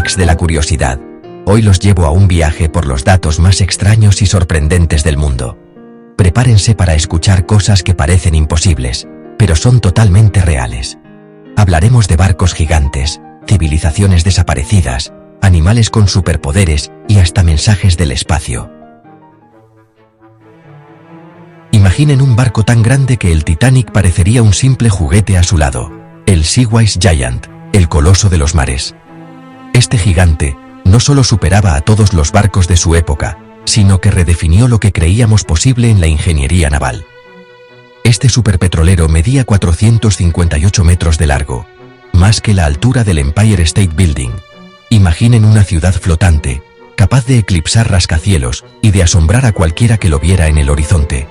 cracks de la curiosidad. Hoy los llevo a un viaje por los datos más extraños y sorprendentes del mundo. Prepárense para escuchar cosas que parecen imposibles, pero son totalmente reales. Hablaremos de barcos gigantes, civilizaciones desaparecidas, animales con superpoderes y hasta mensajes del espacio. Imaginen un barco tan grande que el Titanic parecería un simple juguete a su lado. El Seawise Giant, el coloso de los mares. Este gigante no solo superaba a todos los barcos de su época, sino que redefinió lo que creíamos posible en la ingeniería naval. Este superpetrolero medía 458 metros de largo, más que la altura del Empire State Building. Imaginen una ciudad flotante, capaz de eclipsar rascacielos y de asombrar a cualquiera que lo viera en el horizonte.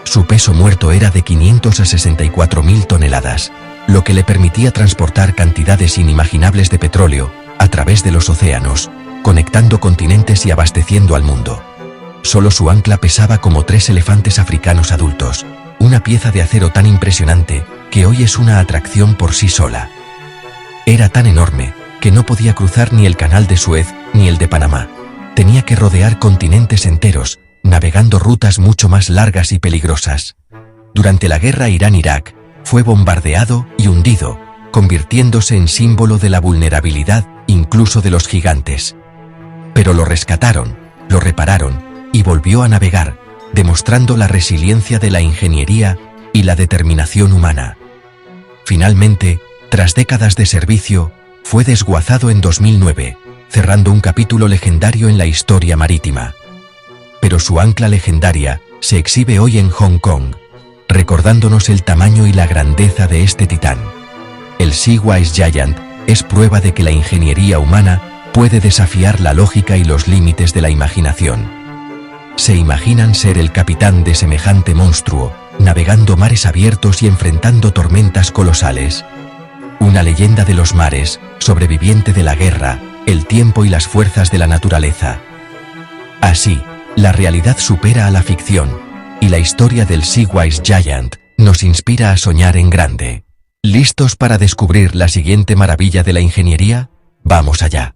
Su peso muerto era de 500 a 64.000 toneladas, lo que le permitía transportar cantidades inimaginables de petróleo a través de los océanos, conectando continentes y abasteciendo al mundo. Solo su ancla pesaba como 3 elefantes africanos adultos, una pieza de acero tan impresionante que hoy es una atracción por sí sola. Era tan enorme que no podía cruzar ni el canal de Suez ni el de Panamá. Tenía que rodear continentes enteros, navegando rutas mucho más largas y peligrosas. Durante la guerra Irán-Irak, fue bombardeado y hundido, convirtiéndose en símbolo de la vulnerabilidad incluso de los gigantes. Pero lo rescataron, lo repararon y volvió a navegar, demostrando la resiliencia de la ingeniería y la determinación humana. Finalmente, tras décadas de servicio, fue desguazado en 2009, cerrando un capítulo legendario en la historia marítima. Pero su ancla legendaria se exhibe hoy en Hong Kong, recordándonos el tamaño y la grandeza de este titán. El Seawise Giant es prueba de que la ingeniería humana puede desafiar la lógica y los límites de la imaginación. ¿Se imaginan ser el capitán de semejante monstruo, navegando mares abiertos y enfrentando tormentas colosales? Una leyenda de los mares, sobreviviente de la guerra, el tiempo y las fuerzas de la naturaleza. Así, la realidad supera a la ficción, y la historia del Seawise Giant nos inspira a soñar en grande. ¿Listos para descubrir la siguiente maravilla de la ingeniería? ¡Vamos allá!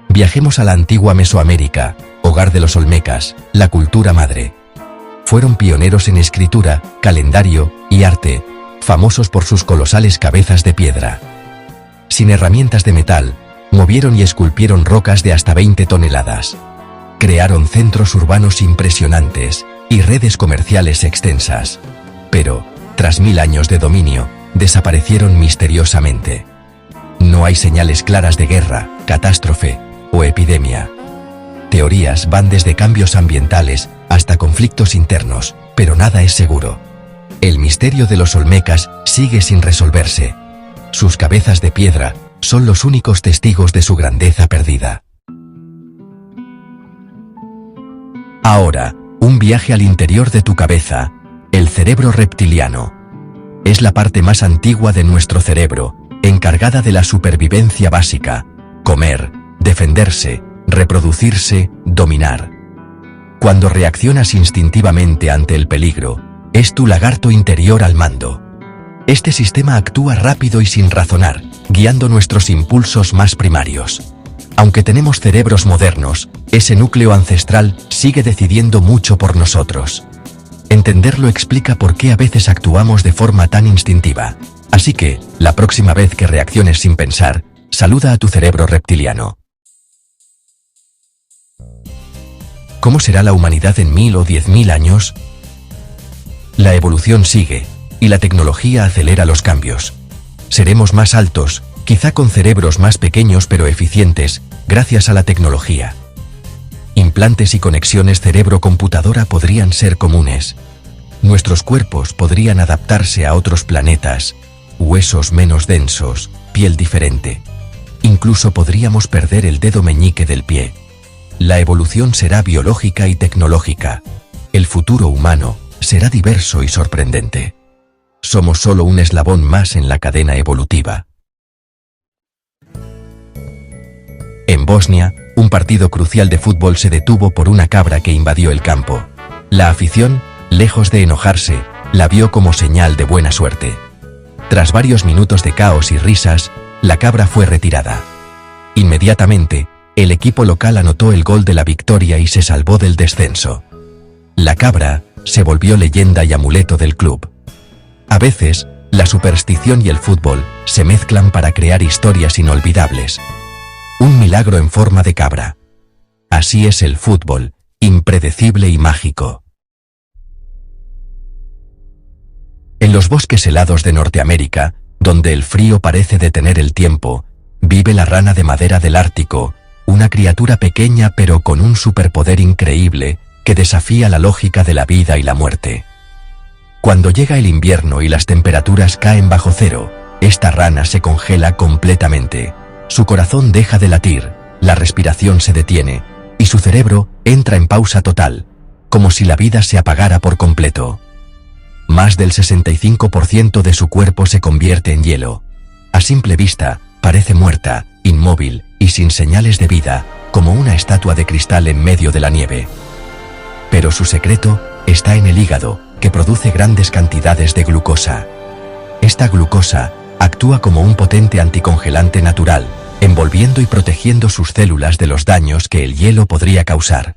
Viajemos a la antigua Mesoamérica, hogar de los olmecas, la cultura madre. Fueron pioneros en escritura, calendario y arte, famosos por sus colosales cabezas de piedra. Sin herramientas de metal, movieron y esculpieron rocas de hasta 20 toneladas. Crearon centros urbanos impresionantes y redes comerciales extensas. Pero, tras 1000 años de dominio, desaparecieron misteriosamente. No hay señales claras de guerra, catástrofe o epidemia. Teorías van desde cambios ambientales hasta conflictos internos, pero nada es seguro. El misterio de los olmecas sigue sin resolverse. Sus cabezas de piedra son los únicos testigos de su grandeza perdida. Ahora, un viaje al interior de tu cabeza, el cerebro reptiliano. Es la parte más antigua de nuestro cerebro, encargada de la supervivencia básica: comer, defenderse, reproducirse, dominar. Cuando reaccionas instintivamente ante el peligro, es tu lagarto interior al mando. Este sistema actúa rápido y sin razonar, guiando nuestros impulsos más primarios. Aunque tenemos cerebros modernos, ese núcleo ancestral sigue decidiendo mucho por nosotros. Entenderlo explica por qué a veces actuamos de forma tan instintiva. Así que, la próxima vez que reacciones sin pensar, saluda a tu cerebro reptiliano. ¿Cómo será la humanidad en 1000 o 10.000 años? La evolución sigue, y la tecnología acelera los cambios. Seremos más altos, quizá con cerebros más pequeños pero eficientes, gracias a la tecnología. Implantes y conexiones cerebro-computadora podrían ser comunes. Nuestros cuerpos podrían adaptarse a otros planetas, huesos menos densos, piel diferente. Incluso podríamos perder el dedo meñique del pie. La evolución será biológica y tecnológica. El futuro humano será diverso y sorprendente. Somos solo un eslabón más en la cadena evolutiva. En Bosnia, un partido crucial de fútbol se detuvo por una cabra que invadió el campo. La afición, lejos de enojarse, la vio como señal de buena suerte. Tras varios minutos de caos y risas, la cabra fue retirada. Inmediatamente, el equipo local anotó el gol de la victoria y se salvó del descenso. La cabra se volvió leyenda y amuleto del club. A veces, la superstición y el fútbol se mezclan para crear historias inolvidables. Un milagro en forma de cabra. Así es el fútbol, impredecible y mágico. En los bosques helados de Norteamérica, donde el frío parece detener el tiempo, vive la rana de madera del Ártico, una criatura pequeña pero con un superpoder increíble que desafía la lógica de la vida y la muerte. Cuando llega el invierno y las temperaturas caen bajo cero, esta rana se congela completamente. Su corazón deja de latir, la respiración se detiene, y su cerebro entra en pausa total, como si la vida se apagara por completo. Más del 65% de su cuerpo se convierte en hielo. A simple vista, parece muerta, inmóvil y sin señales de vida, como una estatua de cristal en medio de la nieve. Pero su secreto está en el hígado, que produce grandes cantidades de glucosa. Esta glucosa actúa como un potente anticongelante natural, envolviendo y protegiendo sus células de los daños que el hielo podría causar.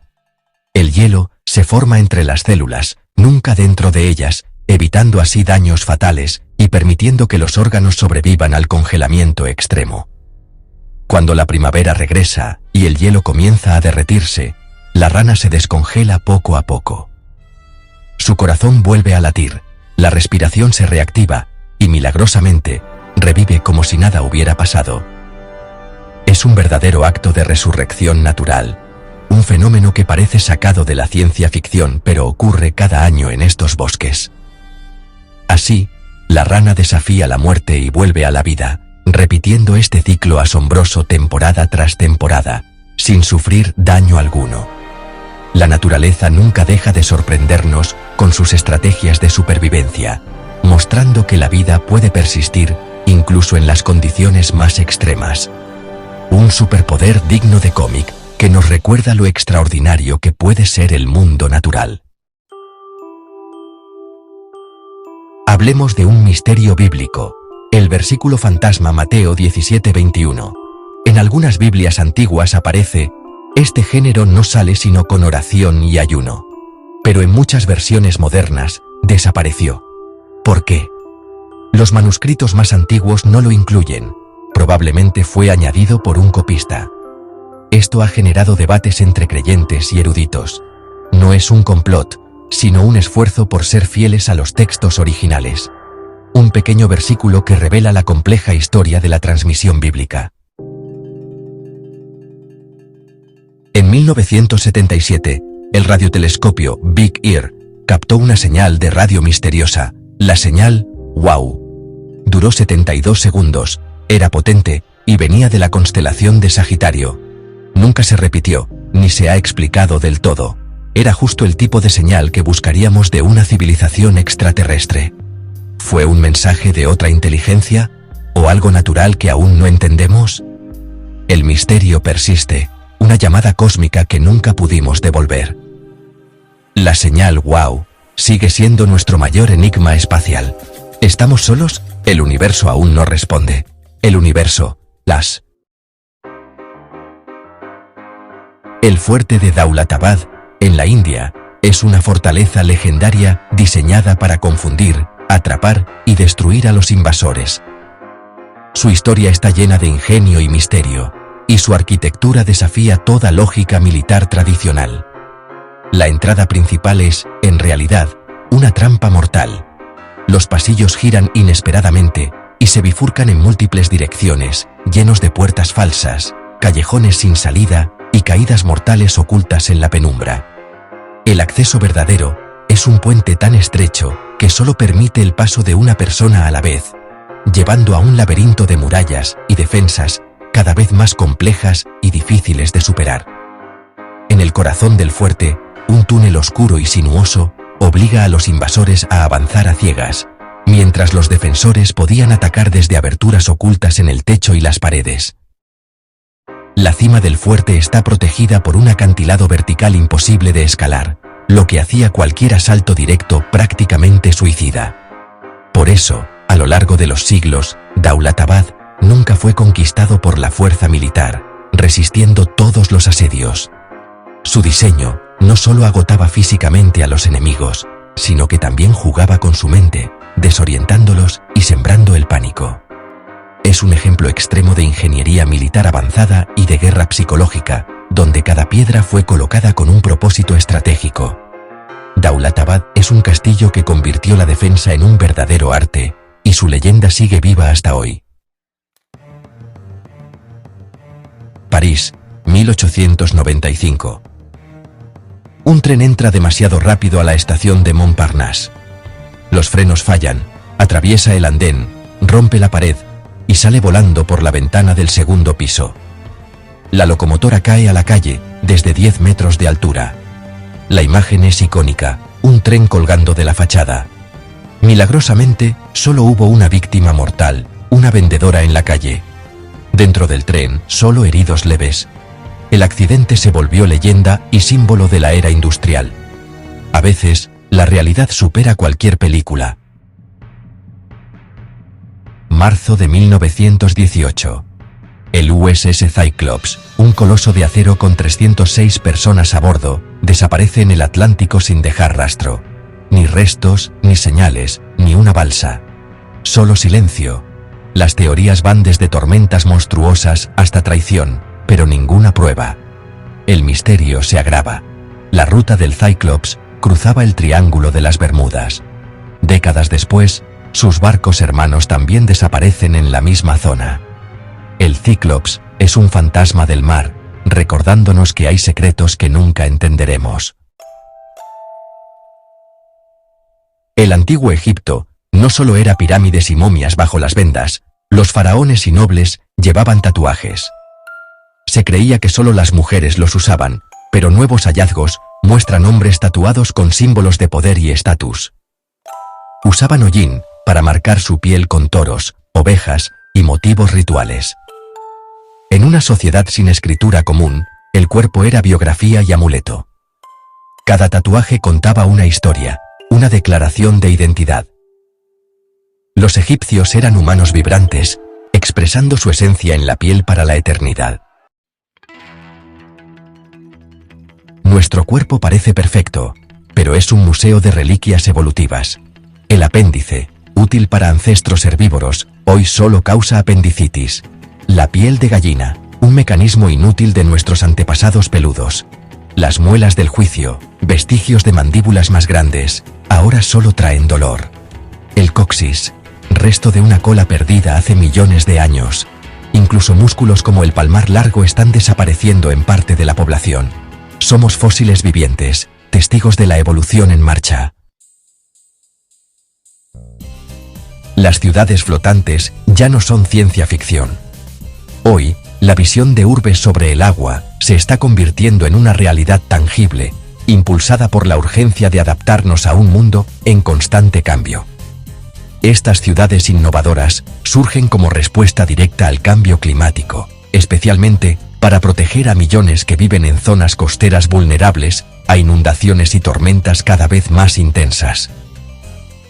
El hielo se forma entre las células, nunca dentro de ellas, evitando así daños fatales y permitiendo que los órganos sobrevivan al congelamiento extremo. Cuando la primavera regresa y el hielo comienza a derretirse, la rana se descongela poco a poco. Su corazón vuelve a latir, la respiración se reactiva y milagrosamente revive como si nada hubiera pasado. Es un verdadero acto de resurrección natural, un fenómeno que parece sacado de la ciencia ficción pero ocurre cada año en estos bosques. Así, la rana desafía la muerte y vuelve a la vida, repitiendo este ciclo asombroso temporada tras temporada, sin sufrir daño alguno. La naturaleza nunca deja de sorprendernos con sus estrategias de supervivencia, mostrando que la vida puede persistir incluso en las condiciones más extremas. Un superpoder digno de cómic que nos recuerda lo extraordinario que puede ser el mundo natural. Hablemos de un misterio bíblico, el versículo fantasma Mateo 17:21. En algunas Biblias antiguas aparece: este género no sale sino con oración y ayuno. Pero en muchas versiones modernas, desapareció. ¿Por qué? Los manuscritos más antiguos no lo incluyen. Probablemente fue añadido por un copista. Esto ha generado debates entre creyentes y eruditos. No es un complot, sino un esfuerzo por ser fieles a los textos originales. Un pequeño versículo que revela la compleja historia de la transmisión bíblica. En 1977, el radiotelescopio Big Ear captó una señal de radio misteriosa, la señal WOW. Duró 72 segundos, era potente y venía de la constelación de Sagitario. Nunca se repitió, ni se ha explicado del todo. Era justo el tipo de señal que buscaríamos de una civilización extraterrestre. ¿Fue un mensaje de otra inteligencia? ¿O algo natural que aún no entendemos? El misterio persiste, una llamada cósmica que nunca pudimos devolver. La señal WOW sigue siendo nuestro mayor enigma espacial. ¿Estamos solos? El universo aún no responde. El universo, El fuerte de Daulatabad, en la India, es una fortaleza legendaria diseñada para confundir, atrapar y destruir a los invasores. Su historia está llena de ingenio y misterio, y su arquitectura desafía toda lógica militar tradicional. La entrada principal es, en realidad, una trampa mortal. Los pasillos giran inesperadamente y se bifurcan en múltiples direcciones, llenos de puertas falsas, callejones sin salida y caídas mortales ocultas en la penumbra. El acceso verdadero es un puente tan estrecho que solo permite el paso de una persona a la vez, llevando a un laberinto de murallas y defensas cada vez más complejas y difíciles de superar. En el corazón del fuerte, un túnel oscuro y sinuoso obliga a los invasores a avanzar a ciegas, mientras los defensores podían atacar desde aberturas ocultas en el techo y las paredes. La cima del fuerte está protegida por un acantilado vertical imposible de escalar, lo que hacía cualquier asalto directo prácticamente suicida. Por eso, a lo largo de los siglos, Daulatabad nunca fue conquistado por la fuerza militar, resistiendo todos los asedios. Su diseño no solo agotaba físicamente a los enemigos, sino que también jugaba con su mente, desorientándolos y sembrando el pánico. Es un ejemplo extremo de ingeniería militar avanzada y de guerra psicológica, donde cada piedra fue colocada con un propósito estratégico. Daulatabad es un castillo que convirtió la defensa en un verdadero arte, y su leyenda sigue viva hasta hoy. París, 1895. Un tren entra demasiado rápido a la estación de Montparnasse. Los frenos fallan, atraviesa el andén, rompe la pared y sale volando por la ventana del segundo piso. La locomotora cae a la calle desde 10 metros de altura. La imagen es icónica, un tren colgando de la fachada. Milagrosamente, solo hubo una víctima mortal, una vendedora en la calle. Dentro del tren, solo heridos leves. El accidente se volvió leyenda y símbolo de la era industrial. A veces, la realidad supera cualquier película. Marzo de 1918. El USS Cyclops, un coloso de acero con 306 personas a bordo, desaparece en el Atlántico sin dejar rastro. Ni restos, ni señales, ni una balsa. Solo silencio. Las teorías van desde tormentas monstruosas hasta traición, pero ninguna prueba. El misterio se agrava. La ruta del Cyclops cruzaba el Triángulo de las Bermudas. Décadas después, sus barcos hermanos también desaparecen en la misma zona. El Cyclops es un fantasma del mar, recordándonos que hay secretos que nunca entenderemos. El antiguo Egipto no solo era pirámides y momias bajo las vendas, los faraones y nobles llevaban tatuajes. Se creía que solo las mujeres los usaban, pero nuevos hallazgos muestran hombres tatuados con símbolos de poder y estatus. Usaban hollín para marcar su piel con toros, ovejas y motivos rituales. En una sociedad sin escritura común, el cuerpo era biografía y amuleto. Cada tatuaje contaba una historia, una declaración de identidad. Los egipcios eran humanos vibrantes, expresando su esencia en la piel para la eternidad. Nuestro cuerpo parece perfecto, pero es un museo de reliquias evolutivas. El apéndice, útil para ancestros herbívoros, hoy solo causa apendicitis. La piel de gallina, un mecanismo inútil de nuestros antepasados peludos. Las muelas del juicio, vestigios de mandíbulas más grandes, ahora solo traen dolor. El coxis, resto de una cola perdida hace millones de años. Incluso músculos como el palmar largo están desapareciendo en parte de la población. Somos fósiles vivientes, testigos de la evolución en marcha. Las ciudades flotantes ya no son ciencia ficción. Hoy, la visión de urbes sobre el agua se está convirtiendo en una realidad tangible, impulsada por la urgencia de adaptarnos a un mundo en constante cambio. Estas ciudades innovadoras surgen como respuesta directa al cambio climático, especialmente para proteger a millones que viven en zonas costeras vulnerables a inundaciones y tormentas cada vez más intensas.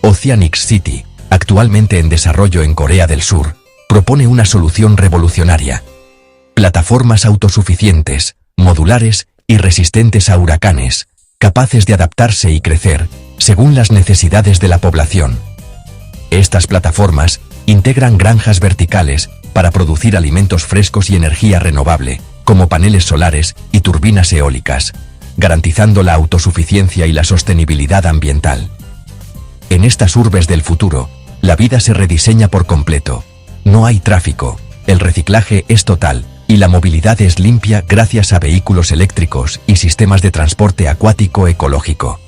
Oceanic City, actualmente en desarrollo en Corea del Sur, propone una solución revolucionaria. Plataformas autosuficientes, modulares y resistentes a huracanes, capaces de adaptarse y crecer según las necesidades de la población. Estas plataformas integran granjas verticales para producir alimentos frescos y energía renovable, como paneles solares y turbinas eólicas, garantizando la autosuficiencia y la sostenibilidad ambiental. En estas urbes del futuro, la vida se rediseña por completo. No hay tráfico, el reciclaje es total y la movilidad es limpia gracias a vehículos eléctricos y sistemas de transporte acuático ecológico.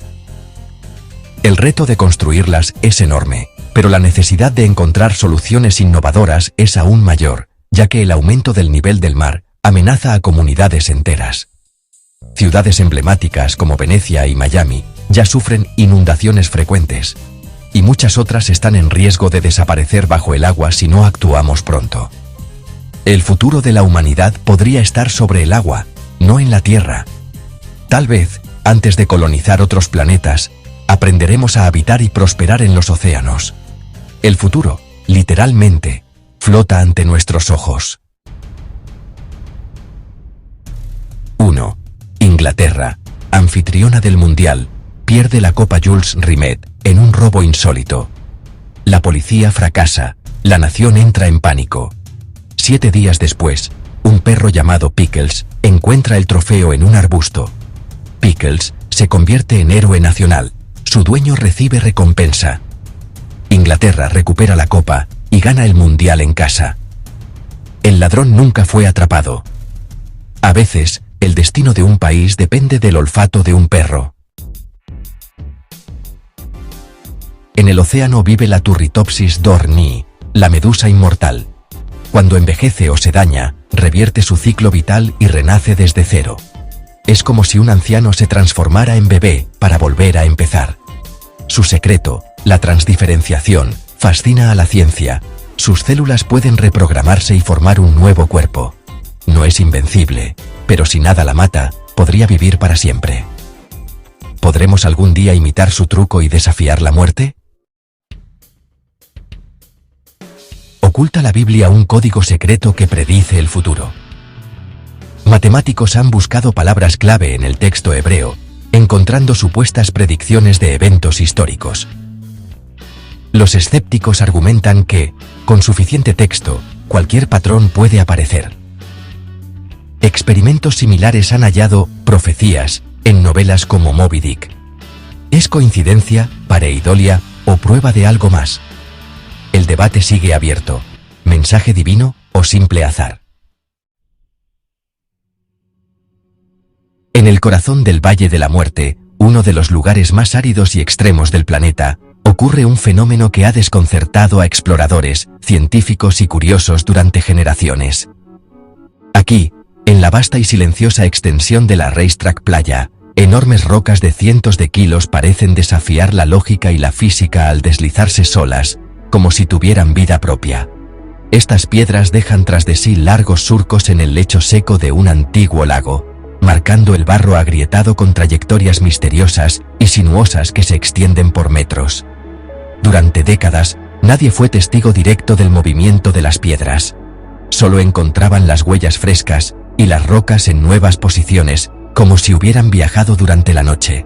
El reto de construirlas es enorme, pero la necesidad de encontrar soluciones innovadoras es aún mayor, ya que el aumento del nivel del mar amenaza a comunidades enteras. Ciudades emblemáticas como Venecia y Miami ya sufren inundaciones frecuentes, y muchas otras están en riesgo de desaparecer bajo el agua si no actuamos pronto. El futuro de la humanidad podría estar sobre el agua, no en la Tierra. Tal vez, antes de colonizar otros planetas, aprenderemos a habitar y prosperar en los océanos. El futuro, literalmente, flota ante nuestros ojos. 1. Inglaterra, anfitriona del Mundial, pierde la Copa Jules Rimet en un robo insólito. La policía fracasa, la nación entra en pánico. 7 días después, un perro llamado Pickles encuentra el trofeo en un arbusto. Pickles se convierte en héroe nacional, su dueño recibe recompensa. Inglaterra recupera la copa y gana el Mundial en casa. El ladrón nunca fue atrapado. A veces, el destino de un país depende del olfato de un perro. En el océano vive la Turritopsis dohrnii, la medusa inmortal. Cuando envejece o se daña, revierte su ciclo vital y renace desde cero. Es como si un anciano se transformara en bebé para volver a empezar. Su secreto, la transdiferenciación, fascina a la ciencia. Sus células pueden reprogramarse y formar un nuevo cuerpo. No es invencible, pero si nada la mata, podría vivir para siempre. ¿Podremos algún día imitar su truco y desafiar la muerte? Oculta la Biblia un código secreto que predice el futuro. Matemáticos han buscado palabras clave en el texto hebreo, encontrando supuestas predicciones de eventos históricos. Los escépticos argumentan que, con suficiente texto, cualquier patrón puede aparecer. Experimentos similares han hallado profecías en novelas como Moby Dick. ¿Es coincidencia, pareidolia o prueba de algo más? El debate sigue abierto. ¿Mensaje divino o simple azar? En el corazón del Valle de la Muerte, uno de los lugares más áridos y extremos del planeta, ocurre un fenómeno que ha desconcertado a exploradores, científicos y curiosos durante generaciones. Aquí, en la vasta y silenciosa extensión de la Racetrack Playa, enormes rocas de cientos de kilos parecen desafiar la lógica y la física al deslizarse solas, como si tuvieran vida propia. Estas piedras dejan tras de sí largos surcos en el lecho seco de un antiguo lago, marcando el barro agrietado con trayectorias misteriosas y sinuosas que se extienden por metros. Durante décadas, nadie fue testigo directo del movimiento de las piedras. Solo encontraban las huellas frescas y las rocas en nuevas posiciones, como si hubieran viajado durante la noche.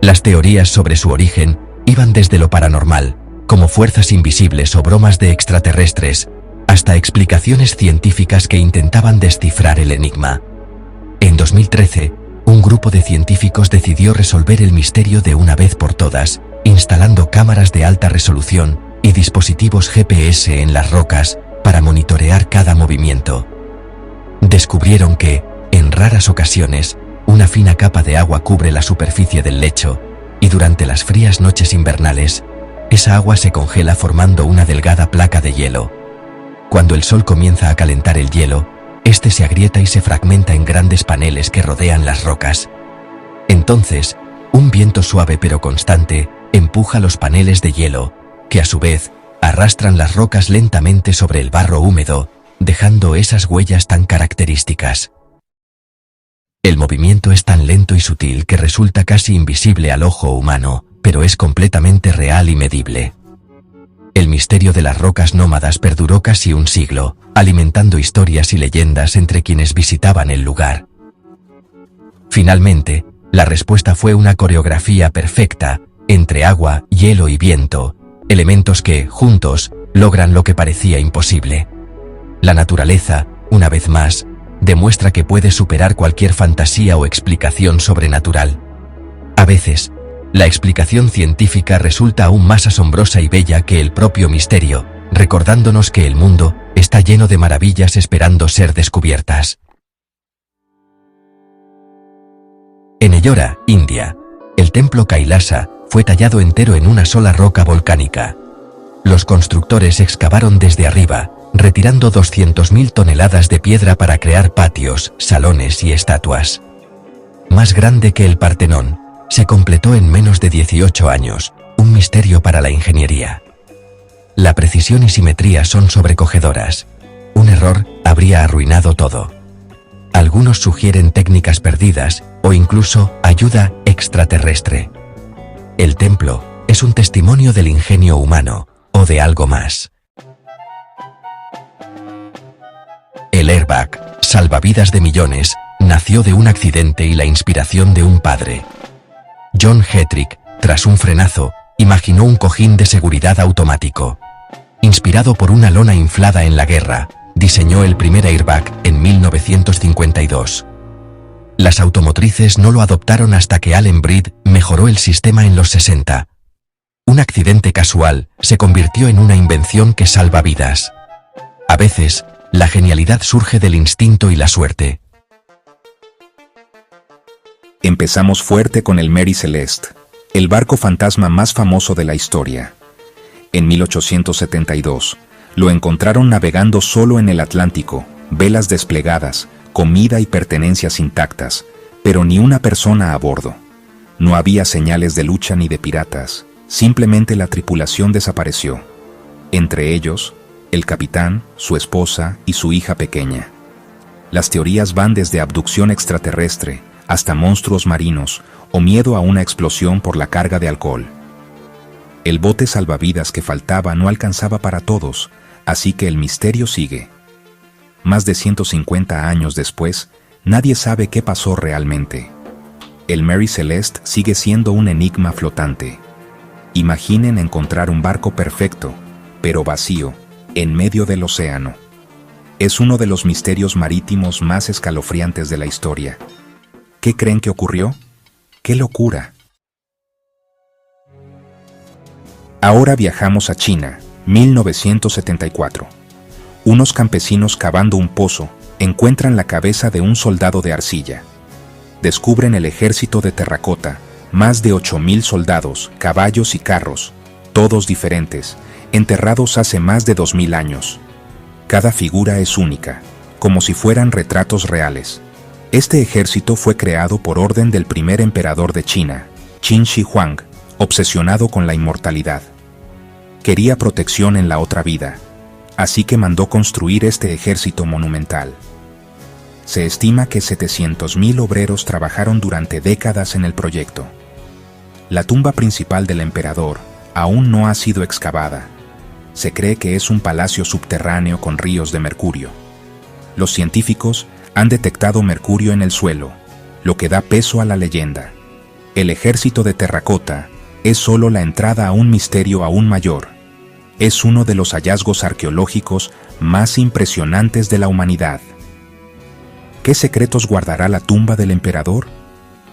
Las teorías sobre su origen iban desde lo paranormal, como fuerzas invisibles o bromas de extraterrestres, hasta explicaciones científicas que intentaban descifrar el enigma. En 2013, un grupo de científicos decidió resolver el misterio de una vez por todas, instalando cámaras de alta resolución y dispositivos GPS en las rocas para monitorear cada movimiento. Descubrieron que, en raras ocasiones, una fina capa de agua cubre la superficie del lecho, y durante las frías noches invernales, esa agua se congela formando una delgada placa de hielo. Cuando el sol comienza a calentar el hielo, este se agrieta y se fragmenta en grandes paneles que rodean las rocas. Entonces, un viento suave pero constante empuja los paneles de hielo, que a su vez arrastran las rocas lentamente sobre el barro húmedo, dejando esas huellas tan características. El movimiento es tan lento y sutil que resulta casi invisible al ojo humano, pero es completamente real y medible. El misterio de las rocas nómadas perduró casi un siglo, alimentando historias y leyendas entre quienes visitaban el lugar. Finalmente, la respuesta fue una coreografía perfecta, entre agua, hielo y viento, elementos que, juntos, logran lo que parecía imposible. La naturaleza, una vez más, demuestra que puede superar cualquier fantasía o explicación sobrenatural. A veces, la explicación científica resulta aún más asombrosa y bella que el propio misterio, recordándonos que el mundo está lleno de maravillas esperando ser descubiertas. En Ellora, India, el templo Kailasa fue tallado entero en una sola roca volcánica. Los constructores excavaron desde arriba, retirando 200.000 toneladas de piedra para crear patios, salones y estatuas. Más grande que el Partenón, se completó en menos de 18 años, un misterio para la ingeniería. La precisión y simetría son sobrecogedoras. Un error habría arruinado todo. Algunos sugieren técnicas perdidas o incluso ayuda extraterrestre. El templo es un testimonio del ingenio humano o de algo más. El airbag, salvavidas de millones, nació de un accidente y la inspiración de un padre. John Hetrick, tras un frenazo, imaginó un cojín de seguridad automático. Inspirado por una lona inflada en la guerra, diseñó el primer airbag en 1952. Las automotrices no lo adoptaron hasta que Allen Breed mejoró el sistema en los 60. Un accidente casual se convirtió en una invención que salva vidas. A veces, la genialidad surge del instinto y la suerte. Empezamos fuerte con el Mary Celeste, el barco fantasma más famoso de la historia. En 1872, lo encontraron navegando solo en el Atlántico, velas desplegadas, comida y pertenencias intactas, pero ni una persona a bordo. No había señales de lucha ni de piratas, simplemente la tripulación desapareció. Entre ellos, el capitán, su esposa y su hija pequeña. Las teorías van desde abducción extraterrestre hasta monstruos marinos o miedo a una explosión por la carga de alcohol. El bote salvavidas que faltaba no alcanzaba para todos, así que el misterio sigue. Más de 150 años después, nadie sabe qué pasó realmente. El Mary Celeste sigue siendo un enigma flotante. Imaginen encontrar un barco perfecto, pero vacío, en medio del océano. Es uno de los misterios marítimos más escalofriantes de la historia. ¿Qué creen que ocurrió? ¡Qué locura! Ahora viajamos a China, 1974. Unos campesinos cavando un pozo encuentran la cabeza de un soldado de arcilla. Descubren el ejército de terracota, más de 8,000 soldados, caballos y carros, todos diferentes, enterrados hace más de 2,000 años. Cada figura es única, como si fueran retratos reales. Este ejército fue creado por orden del primer emperador de China, Qin Shi Huang, obsesionado con la inmortalidad. Quería protección en la otra vida, así que mandó construir este ejército monumental. Se estima que 700,000 obreros trabajaron durante décadas en el proyecto. La tumba principal del emperador aún no ha sido excavada. Se cree que es un palacio subterráneo con ríos de mercurio. Los científicos han detectado mercurio en el suelo, lo que da peso a la leyenda. El ejército de terracota es solo la entrada a un misterio aún mayor. Es uno de los hallazgos arqueológicos más impresionantes de la humanidad. ¿Qué secretos guardará la tumba del emperador?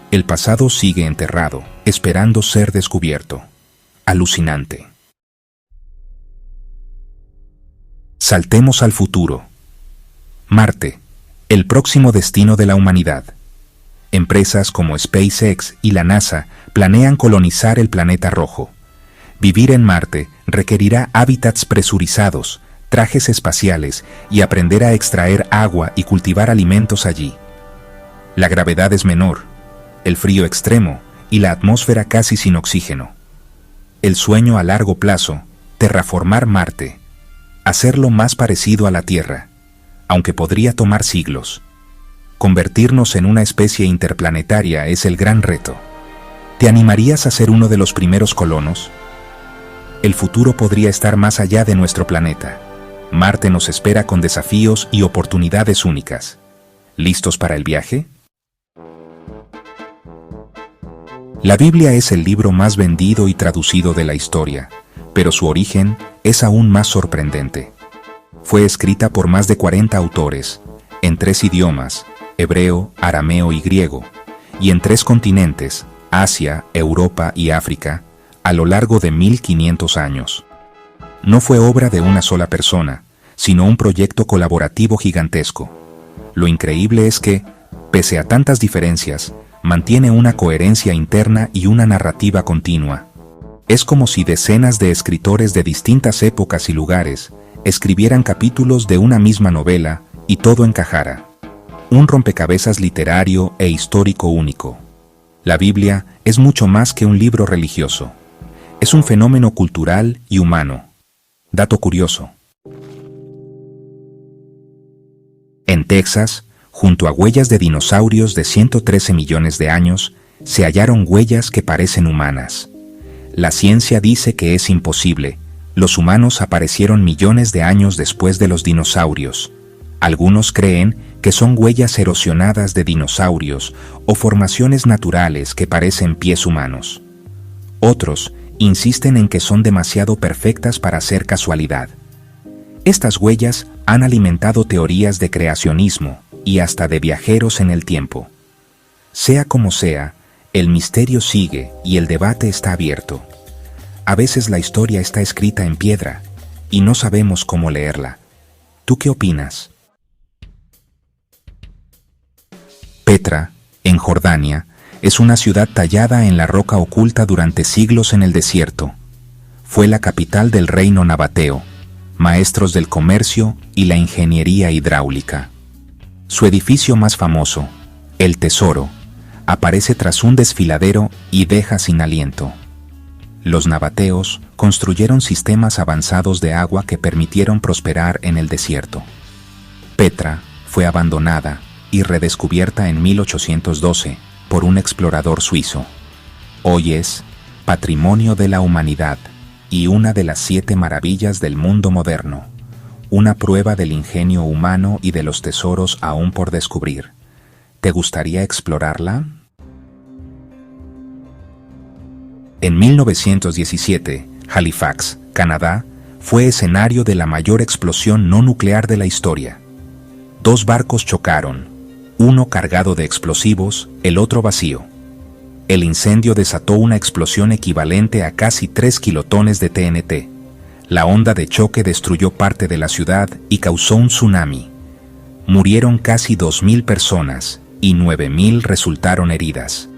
El pasado sigue enterrado, esperando ser descubierto. Alucinante. Saltemos al futuro. Marte, el próximo destino de la humanidad. Empresas como SpaceX y la NASA planean colonizar el planeta rojo. Vivir en Marte requerirá hábitats presurizados, trajes espaciales y aprender a extraer agua y cultivar alimentos allí. La gravedad es menor, el frío extremo y la atmósfera casi sin oxígeno. El sueño a largo plazo, terraformar Marte, hacerlo más parecido a la Tierra, aunque podría tomar siglos. Convertirnos en una especie interplanetaria es el gran reto. ¿Te animarías a ser uno de los primeros colonos? El futuro podría estar más allá de nuestro planeta. Marte nos espera con desafíos y oportunidades únicas. ¿Listos para el viaje? La Biblia es el libro más vendido y traducido de la historia, pero su origen es aún más sorprendente. Fue escrita por más de 40 autores, en 3 idiomas, hebreo, arameo y griego, y en 3 continentes, Asia, Europa y África, a lo largo de 1500 años. No fue obra de una sola persona, sino un proyecto colaborativo gigantesco. Lo increíble es que, pese a tantas diferencias, mantiene una coherencia interna y una narrativa continua. Es como si decenas de escritores de distintas épocas y lugares escribieran capítulos de una misma novela y todo encajara. Un rompecabezas literario e histórico único. La Biblia es mucho más que un libro religioso. Es un fenómeno cultural y humano. Dato curioso. En Texas, junto a huellas de dinosaurios de 113 millones de años, se hallaron huellas que parecen humanas. La ciencia dice que es imposible. Los humanos aparecieron millones de años después de los dinosaurios. Algunos creen que son huellas erosionadas de dinosaurios o formaciones naturales que parecen pies humanos. Otros insisten en que son demasiado perfectas para ser casualidad. Estas huellas han alimentado teorías de creacionismo y hasta de viajeros en el tiempo. Sea como sea, el misterio sigue y el debate está abierto. A veces la historia está escrita en piedra y no sabemos cómo leerla. ¿Tú qué opinas? Petra, en Jordania, es una ciudad tallada en la roca oculta durante siglos en el desierto. Fue la capital del reino nabateo, maestros del comercio y la ingeniería hidráulica. Su edificio más famoso, el Tesoro, aparece tras un desfiladero y deja sin aliento. Los nabateos construyeron sistemas avanzados de agua que permitieron prosperar en el desierto. Petra fue abandonada y redescubierta en 1812 por un explorador suizo. Hoy es Patrimonio de la Humanidad y una de las 7 maravillas del mundo moderno, una prueba del ingenio humano y de los tesoros aún por descubrir. ¿Te gustaría explorarla? En 1917, Halifax, Canadá, fue escenario de la mayor explosión no nuclear de la historia. 2 barcos chocaron, uno cargado de explosivos, el otro vacío. El incendio desató una explosión equivalente a casi 3 kilotones de TNT. La onda de choque destruyó parte de la ciudad y causó un tsunami. Murieron casi 2.000 personas y 9.000 resultaron heridas.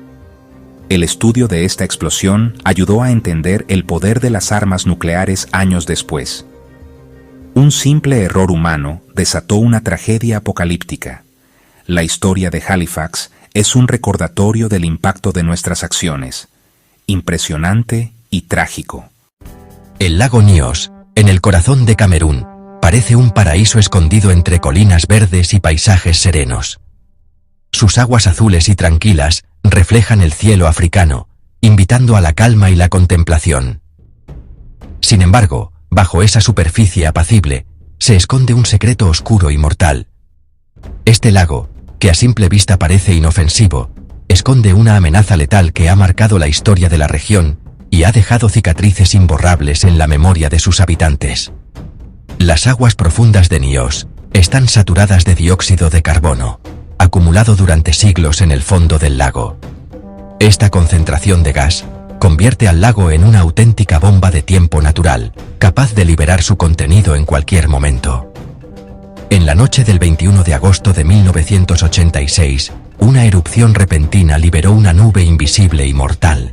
El estudio de esta explosión ayudó a entender el poder de las armas nucleares años después. Un simple error humano desató una tragedia apocalíptica. La historia de Halifax es un recordatorio del impacto de nuestras acciones. Impresionante y trágico. El lago Nyos, en el corazón de Camerún, parece un paraíso escondido entre colinas verdes y paisajes serenos. Sus aguas azules y tranquilas reflejan el cielo africano, invitando a la calma y la contemplación. Sin embargo, bajo esa superficie apacible, se esconde un secreto oscuro y mortal. Este lago, que a simple vista parece inofensivo, esconde una amenaza letal que ha marcado la historia de la región y ha dejado cicatrices imborrables en la memoria de sus habitantes. Las aguas profundas de Nyos están saturadas de dióxido de carbono, acumulado durante siglos en el fondo del lago. Esta concentración de gas convierte al lago en una auténtica bomba de tiempo natural, capaz de liberar su contenido en cualquier momento. En la noche del 21 de agosto de 1986, una erupción repentina liberó una nube invisible y mortal.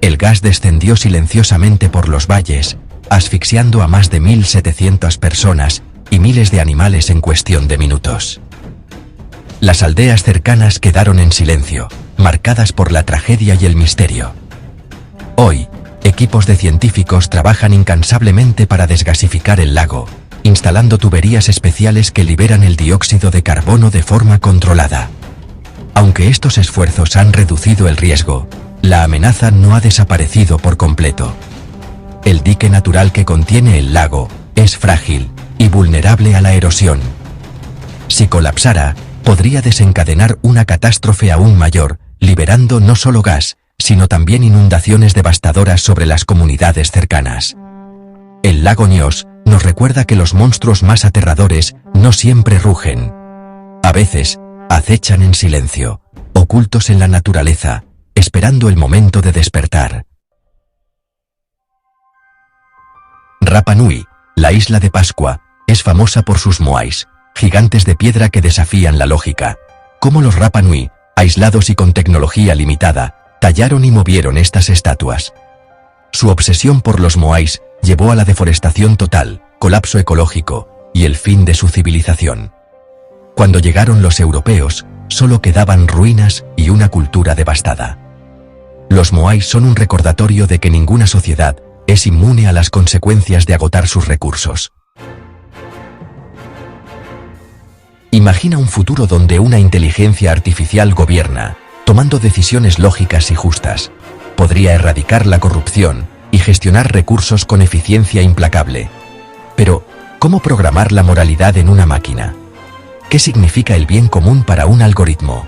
El gas descendió silenciosamente por los valles, asfixiando a más de 1.700 personas y miles de animales en cuestión de minutos. Las aldeas cercanas quedaron en silencio, marcadas por la tragedia y el misterio. Hoy, equipos de científicos trabajan incansablemente para desgasificar el lago, instalando tuberías especiales que liberan el dióxido de carbono de forma controlada. Aunque estos esfuerzos han reducido el riesgo, la amenaza no ha desaparecido por completo. El dique natural que contiene el lago es frágil y vulnerable a la erosión. Si colapsara, podría desencadenar una catástrofe aún mayor, liberando no solo gas, sino también inundaciones devastadoras sobre las comunidades cercanas. El lago Nyos nos recuerda que los monstruos más aterradores no siempre rugen. A veces, acechan en silencio, ocultos en la naturaleza, esperando el momento de despertar. Rapa Nui, la isla de Pascua, es famosa por sus moais, gigantes de piedra que desafían la lógica. Como los Rapa Nui, aislados y con tecnología limitada, tallaron y movieron estas estatuas. Su obsesión por los moais llevó a la deforestación total, colapso ecológico y el fin de su civilización. Cuando llegaron los europeos, solo quedaban ruinas y una cultura devastada. Los moais son un recordatorio de que ninguna sociedad es inmune a las consecuencias de agotar sus recursos. Imagina un futuro donde una inteligencia artificial gobierna, tomando decisiones lógicas y justas. Podría erradicar la corrupción y gestionar recursos con eficiencia implacable. Pero, ¿cómo programar la moralidad en una máquina? ¿Qué significa el bien común para un algoritmo?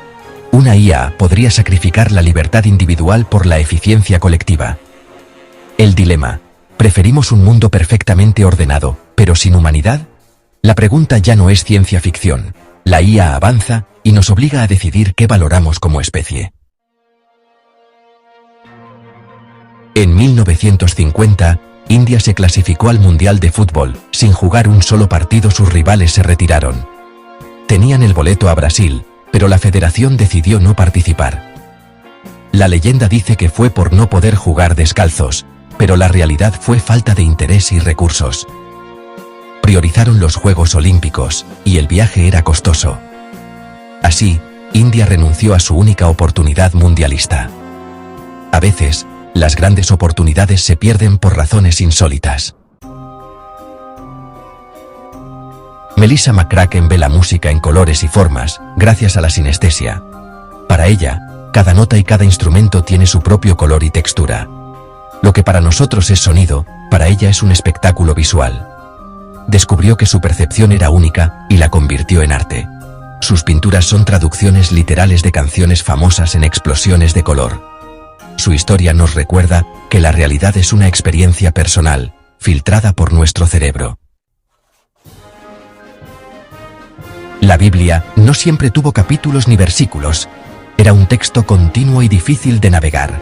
Una IA podría sacrificar la libertad individual por la eficiencia colectiva. El dilema. ¿Preferimos un mundo perfectamente ordenado, pero sin humanidad? La pregunta ya no es ciencia ficción. La IA avanza y nos obliga a decidir qué valoramos como especie. En 1950, India se clasificó al Mundial de Fútbol. Sin jugar un solo partido, sus rivales se retiraron. Tenían el boleto a Brasil, pero la federación decidió no participar. La leyenda dice que fue por no poder jugar descalzos, pero la realidad fue falta de interés y recursos. Priorizaron los Juegos Olímpicos, y el viaje era costoso. Así, India renunció a su única oportunidad mundialista. A veces, las grandes oportunidades se pierden por razones insólitas. Melissa McCracken ve la música en colores y formas, gracias a la sinestesia. Para ella, cada nota y cada instrumento tiene su propio color y textura. Lo que para nosotros es sonido, para ella es un espectáculo visual. Descubrió que su percepción era única y la convirtió en arte. Sus pinturas son traducciones literales de canciones famosas en explosiones de color. Su historia nos recuerda que la realidad es una experiencia personal, filtrada por nuestro cerebro. La Biblia no siempre tuvo capítulos ni versículos. Era un texto continuo y difícil de navegar.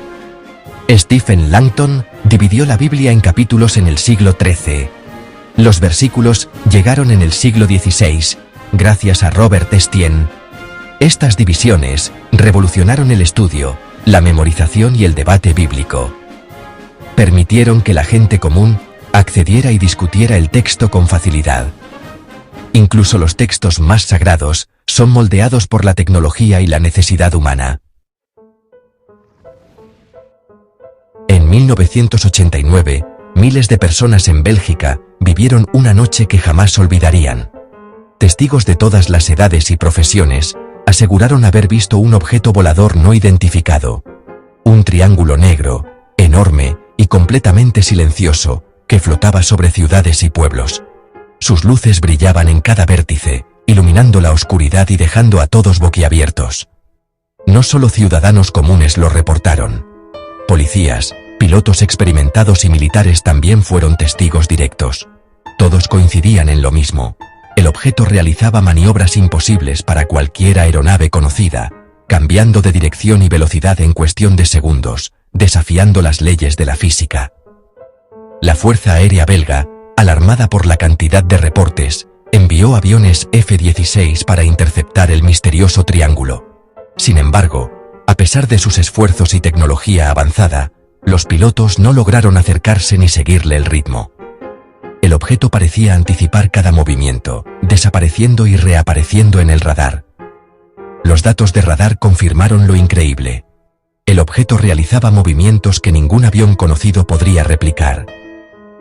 Stephen Langton dividió la Biblia en capítulos en el siglo XIII. Los versículos llegaron en el siglo XVI, gracias a Robert Estienne. Estas divisiones revolucionaron el estudio, la memorización y el debate bíblico. Permitieron que la gente común accediera y discutiera el texto con facilidad. Incluso los textos más sagrados son moldeados por la tecnología y la necesidad humana. En 1989, miles de personas en Bélgica vivieron una noche que jamás olvidarían. Testigos de todas las edades y profesiones aseguraron haber visto un objeto volador no identificado. Un triángulo negro, enorme y completamente silencioso, que flotaba sobre ciudades y pueblos. Sus luces brillaban en cada vértice, iluminando la oscuridad y dejando a todos boquiabiertos. No solo ciudadanos comunes lo reportaron. Policías, pilotos experimentados y militares también fueron testigos directos. Todos coincidían en lo mismo. El objeto realizaba maniobras imposibles para cualquier aeronave conocida, cambiando de dirección y velocidad en cuestión de segundos, desafiando las leyes de la física. La Fuerza Aérea belga, alarmada por la cantidad de reportes, envió aviones F-16 para interceptar el misterioso triángulo. Sin embargo, a pesar de sus esfuerzos y tecnología avanzada, los pilotos no lograron acercarse ni seguirle el ritmo. El objeto parecía anticipar cada movimiento, desapareciendo y reapareciendo en el radar. Los datos de radar confirmaron lo increíble. El objeto realizaba movimientos que ningún avión conocido podría replicar.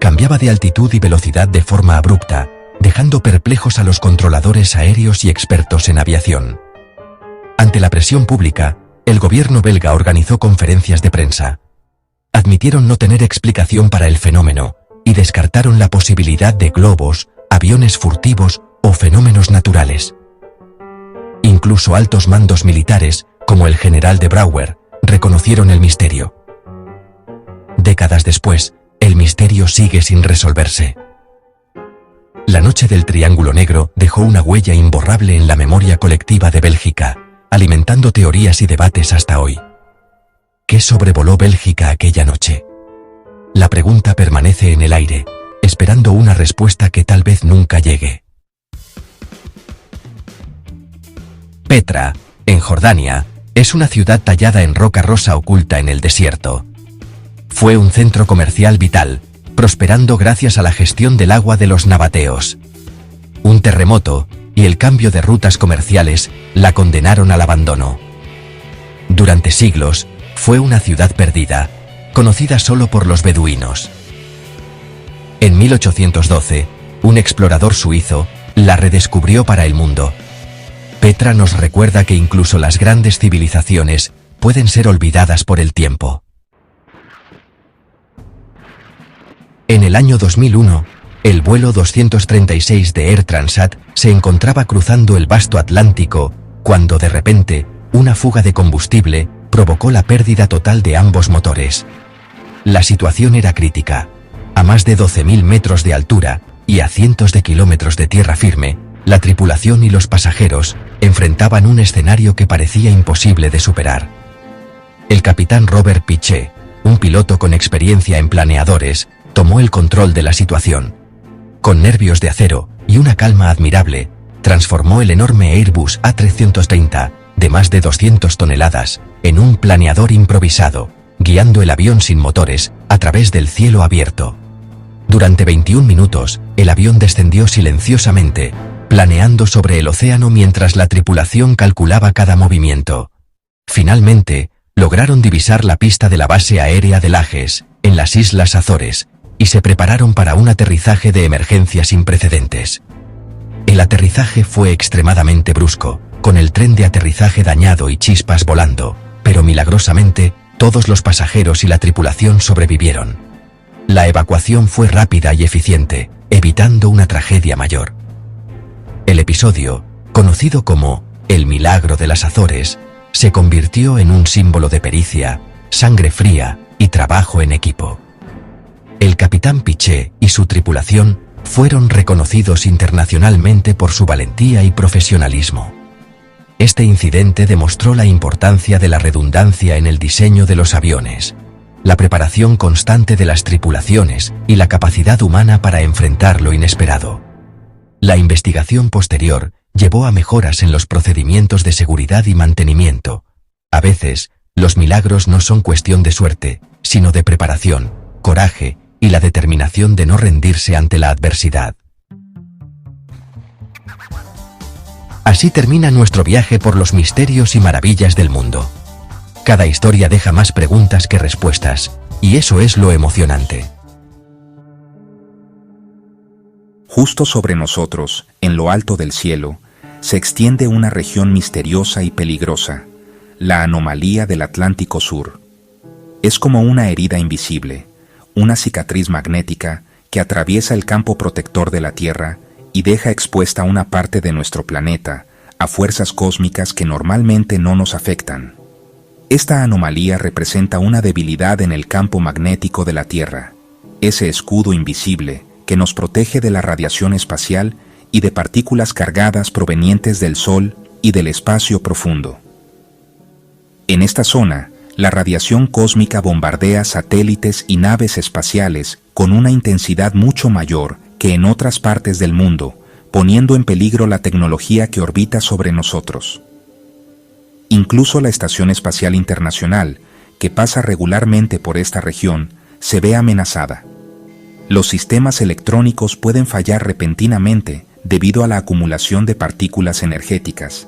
Cambiaba de altitud y velocidad de forma abrupta, dejando perplejos a los controladores aéreos y expertos en aviación. Ante la presión pública, el gobierno belga organizó conferencias de prensa. Admitieron no tener explicación para el fenómeno, y descartaron la posibilidad de globos, aviones furtivos o fenómenos naturales. Incluso altos mandos militares, como el general de Brouwer, reconocieron el misterio. Décadas después, el misterio sigue sin resolverse. La noche del Triángulo Negro dejó una huella imborrable en la memoria colectiva de Bélgica, alimentando teorías y debates hasta hoy. ¿Qué sobrevoló Bélgica aquella noche? La pregunta permanece en el aire, esperando una respuesta que tal vez nunca llegue. Petra, en Jordania, es una ciudad tallada en roca rosa oculta en el desierto. Fue un centro comercial vital, prosperando gracias a la gestión del agua de los nabateos. Un terremoto y el cambio de rutas comerciales la condenaron al abandono. Durante siglos, fue una ciudad perdida, conocida solo por los beduinos. En 1812, un explorador suizo la redescubrió para el mundo. Petra nos recuerda que incluso las grandes civilizaciones pueden ser olvidadas por el tiempo. En el año 2001, El vuelo 236 de Air Transat se encontraba cruzando el vasto Atlántico, cuando de repente, una fuga de combustible provocó la pérdida total de ambos motores. La situación era crítica. A más de 12.000 metros de altura y a cientos de kilómetros de tierra firme, la tripulación y los pasajeros enfrentaban un escenario que parecía imposible de superar. El capitán Robert Piché, un piloto con experiencia en planeadores, tomó el control de la situación. Con nervios de acero y una calma admirable, transformó el enorme Airbus A330, de más de 200 toneladas, en un planeador improvisado, guiando el avión sin motores a través del cielo abierto. Durante 21 minutos, el avión descendió silenciosamente, planeando sobre el océano mientras la tripulación calculaba cada movimiento. Finalmente, lograron divisar la pista de la base aérea de Lajes, en las Islas Azores, y se prepararon para un aterrizaje de emergencia sin precedentes. El aterrizaje fue extremadamente brusco, con el tren de aterrizaje dañado y chispas volando, pero milagrosamente, todos los pasajeros y la tripulación sobrevivieron. La evacuación fue rápida y eficiente, evitando una tragedia mayor. El episodio, conocido como El Milagro de las Azores, se convirtió en un símbolo de pericia, sangre fría y trabajo en equipo. El capitán Piché y su tripulación fueron reconocidos internacionalmente por su valentía y profesionalismo. Este incidente demostró la importancia de la redundancia en el diseño de los aviones, la preparación constante de las tripulaciones y la capacidad humana para enfrentar lo inesperado. La investigación posterior llevó a mejoras en los procedimientos de seguridad y mantenimiento. A veces, los milagros no son cuestión de suerte, sino de preparación, coraje y la determinación de no rendirse ante la adversidad. Así termina nuestro viaje por los misterios y maravillas del mundo. Cada historia deja más preguntas que respuestas, y eso es lo emocionante. Justo sobre nosotros, en lo alto del cielo, se extiende una región misteriosa y peligrosa, la anomalía del Atlántico Sur. Es como una herida invisible, una cicatriz magnética que atraviesa el campo protector de la Tierra y deja expuesta una parte de nuestro planeta a fuerzas cósmicas que normalmente no nos afectan. Esta anomalía representa una debilidad en el campo magnético de la Tierra, ese escudo invisible que nos protege de la radiación espacial y de partículas cargadas provenientes del Sol y del espacio profundo. En esta zona, la radiación cósmica bombardea satélites y naves espaciales con una intensidad mucho mayor que en otras partes del mundo, poniendo en peligro la tecnología que orbita sobre nosotros. Incluso la Estación Espacial Internacional, que pasa regularmente por esta región, se ve amenazada. Los sistemas electrónicos pueden fallar repentinamente debido a la acumulación de partículas energéticas,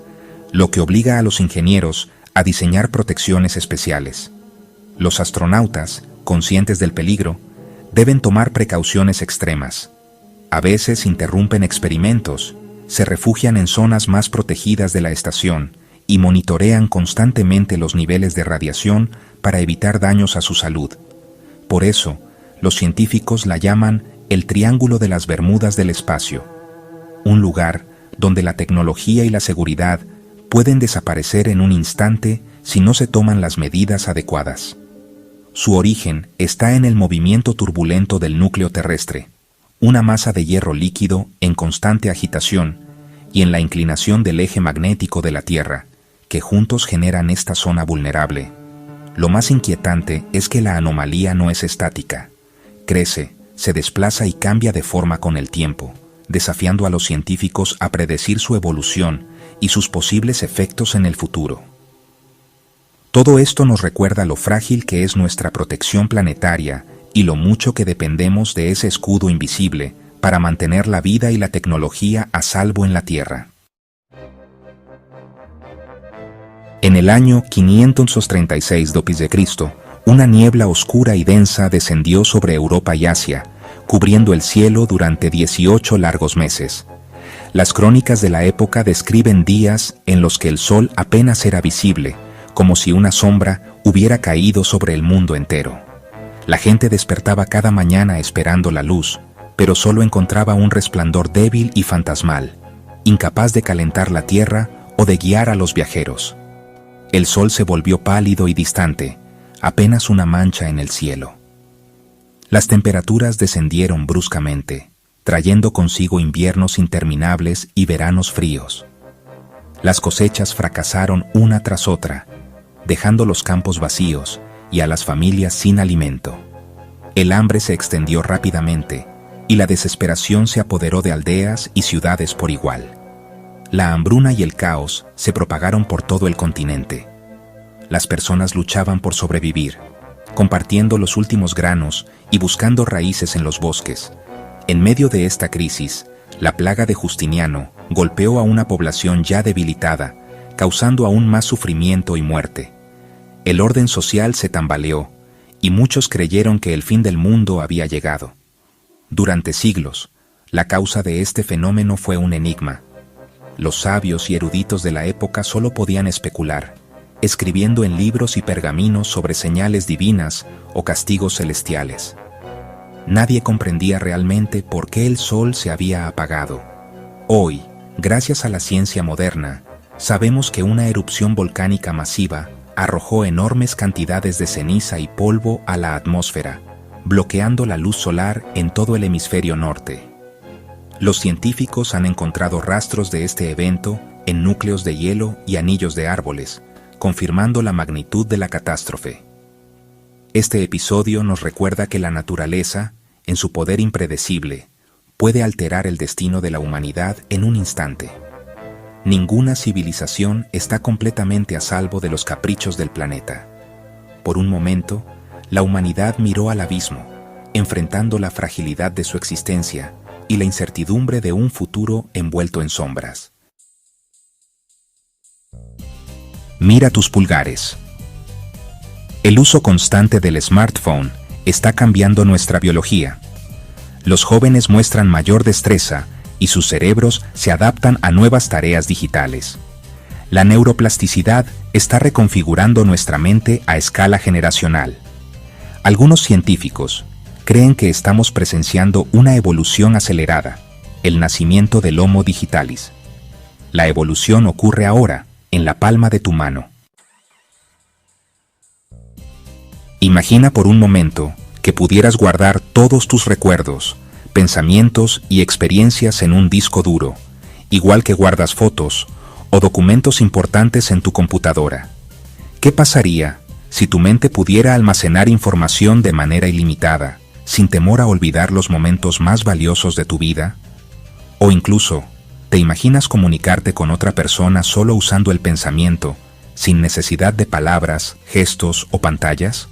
lo que obliga a los ingenieros a diseñar protecciones especiales. Los astronautas, conscientes del peligro, deben tomar precauciones extremas. A veces interrumpen experimentos, se refugian en zonas más protegidas de la estación y monitorean constantemente los niveles de radiación para evitar daños a su salud. Por eso, los científicos la llaman el Triángulo de las Bermudas del Espacio, un lugar donde la tecnología y la seguridad pueden desaparecer en un instante si no se toman las medidas adecuadas. Su origen está en el movimiento turbulento del núcleo terrestre, una masa de hierro líquido en constante agitación, y en la inclinación del eje magnético de la Tierra, que juntos generan esta zona vulnerable. Lo más inquietante es que la anomalía no es estática. Crece, se desplaza y cambia de forma con el tiempo, desafiando a los científicos a predecir su evolución y sus posibles efectos en el futuro. Todo esto nos recuerda lo frágil que es nuestra protección planetaria y lo mucho que dependemos de ese escudo invisible para mantener la vida y la tecnología a salvo en la Tierra. En el año 536 d.C., una niebla oscura y densa descendió sobre Europa y Asia, cubriendo el cielo durante 18 largos meses. Las crónicas de la época describen días en los que el sol apenas era visible, como si una sombra hubiera caído sobre el mundo entero. La gente despertaba cada mañana esperando la luz, pero solo encontraba un resplandor débil y fantasmal, incapaz de calentar la tierra o de guiar a los viajeros. El sol se volvió pálido y distante, apenas una mancha en el cielo. Las temperaturas descendieron bruscamente, trayendo consigo inviernos interminables y veranos fríos. Las cosechas fracasaron una tras otra, dejando los campos vacíos y a las familias sin alimento. El hambre se extendió rápidamente y la desesperación se apoderó de aldeas y ciudades por igual. La hambruna y el caos se propagaron por todo el continente. Las personas luchaban por sobrevivir, compartiendo los últimos granos y buscando raíces en los bosques. En medio de esta crisis, la plaga de Justiniano golpeó a una población ya debilitada, causando aún más sufrimiento y muerte. El orden social se tambaleó, y muchos creyeron que el fin del mundo había llegado. Durante siglos, la causa de este fenómeno fue un enigma. Los sabios y eruditos de la época solo podían especular, escribiendo en libros y pergaminos sobre señales divinas o castigos celestiales. Nadie comprendía realmente por qué el sol se había apagado. Hoy, gracias a la ciencia moderna, sabemos que una erupción volcánica masiva arrojó enormes cantidades de ceniza y polvo a la atmósfera, bloqueando la luz solar en todo el hemisferio norte. Los científicos han encontrado rastros de este evento en núcleos de hielo y anillos de árboles, confirmando la magnitud de la catástrofe. Este episodio nos recuerda que la naturaleza, en su poder impredecible, puede alterar el destino de la humanidad en un instante. Ninguna civilización está completamente a salvo de los caprichos del planeta. Por un momento, la humanidad miró al abismo, enfrentando la fragilidad de su existencia y la incertidumbre de un futuro envuelto en sombras. Mira tus pulgares. El uso constante del smartphone está cambiando nuestra biología. Los jóvenes muestran mayor destreza y sus cerebros se adaptan a nuevas tareas digitales. La neuroplasticidad está reconfigurando nuestra mente a escala generacional. Algunos científicos creen que estamos presenciando una evolución acelerada, el nacimiento del Homo digitalis. La evolución ocurre ahora, en la palma de tu mano. Imagina por un momento que pudieras guardar todos tus recuerdos, pensamientos y experiencias en un disco duro, igual que guardas fotos o documentos importantes en tu computadora. ¿Qué pasaría si tu mente pudiera almacenar información de manera ilimitada, sin temor a olvidar los momentos más valiosos de tu vida? O incluso, ¿te imaginas comunicarte con otra persona solo usando el pensamiento, sin necesidad de palabras, gestos o pantallas?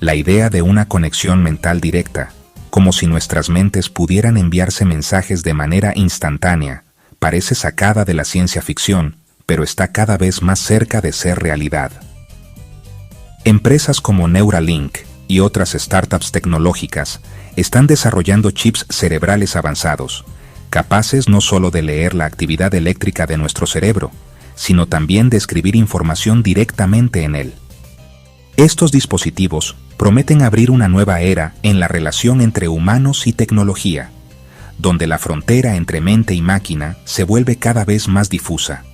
La idea de una conexión mental directa, como si nuestras mentes pudieran enviarse mensajes de manera instantánea, parece sacada de la ciencia ficción, pero está cada vez más cerca de ser realidad. Empresas como Neuralink y otras startups tecnológicas están desarrollando chips cerebrales avanzados, capaces no solo de leer la actividad eléctrica de nuestro cerebro, sino también de escribir información directamente en él. Estos dispositivos prometen abrir una nueva era en la relación entre humanos y tecnología, donde la frontera entre mente y máquina se vuelve cada vez más difusa.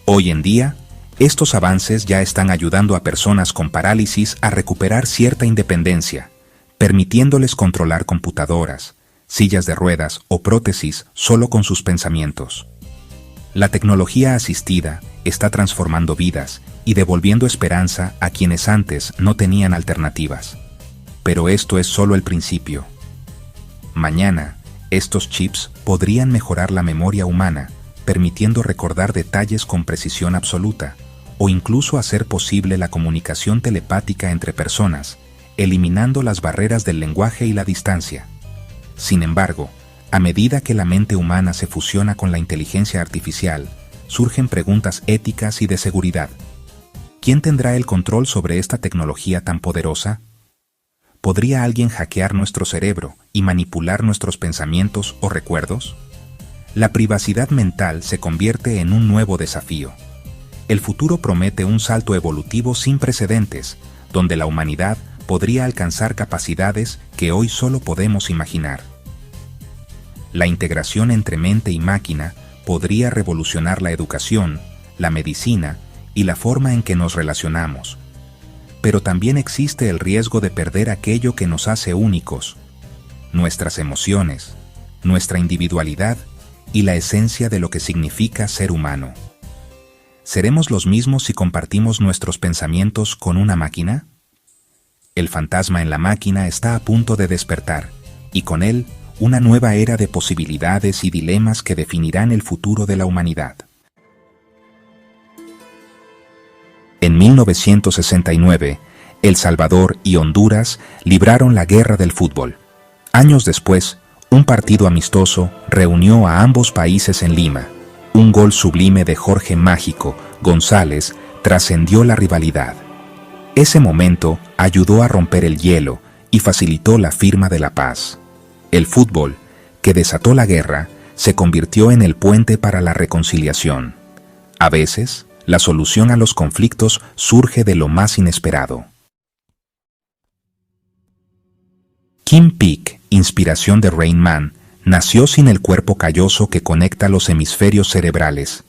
Hoy en día, estos avances ya están ayudando a personas con parálisis a recuperar cierta independencia, permitiéndoles controlar computadoras, sillas de ruedas o prótesis solo con sus pensamientos. La tecnología asistida está transformando vidas y devolviendo esperanza a quienes antes no tenían alternativas. Pero esto es solo el principio. Mañana, estos chips podrían mejorar la memoria humana, permitiendo recordar detalles con precisión absoluta, o incluso hacer posible la comunicación telepática entre personas, eliminando las barreras del lenguaje y la distancia. Sin embargo, a medida que la mente humana se fusiona con la inteligencia artificial, surgen preguntas éticas y de seguridad. ¿Quién tendrá el control sobre esta tecnología tan poderosa? ¿Podría alguien hackear nuestro cerebro y manipular nuestros pensamientos o recuerdos? La privacidad mental se convierte en un nuevo desafío. El futuro promete un salto evolutivo sin precedentes, donde la humanidad podría alcanzar capacidades que hoy solo podemos imaginar. La integración entre mente y máquina podría revolucionar la educación, la medicina y la forma en que nos relacionamos. Pero también existe el riesgo de perder aquello que nos hace únicos, nuestras emociones, nuestra individualidad y la esencia de lo que significa ser humano. ¿Seremos los mismos si compartimos nuestros pensamientos con una máquina? El fantasma en la máquina está a punto de despertar, y con él, una nueva era de posibilidades y dilemas que definirán el futuro de la humanidad. En 1969, El Salvador y Honduras libraron la guerra del fútbol. Años después, un partido amistoso reunió a ambos países en Lima. Un gol sublime de Jorge Mágico González trascendió la rivalidad. Ese momento ayudó a romper el hielo y facilitó la firma de la paz. El fútbol, que desató la guerra, se convirtió en el puente para la reconciliación. A veces, la solución a los conflictos surge de lo más inesperado. Kim Peek, inspiración de Rain Man, nació sin el cuerpo calloso que conecta los hemisferios cerebrales.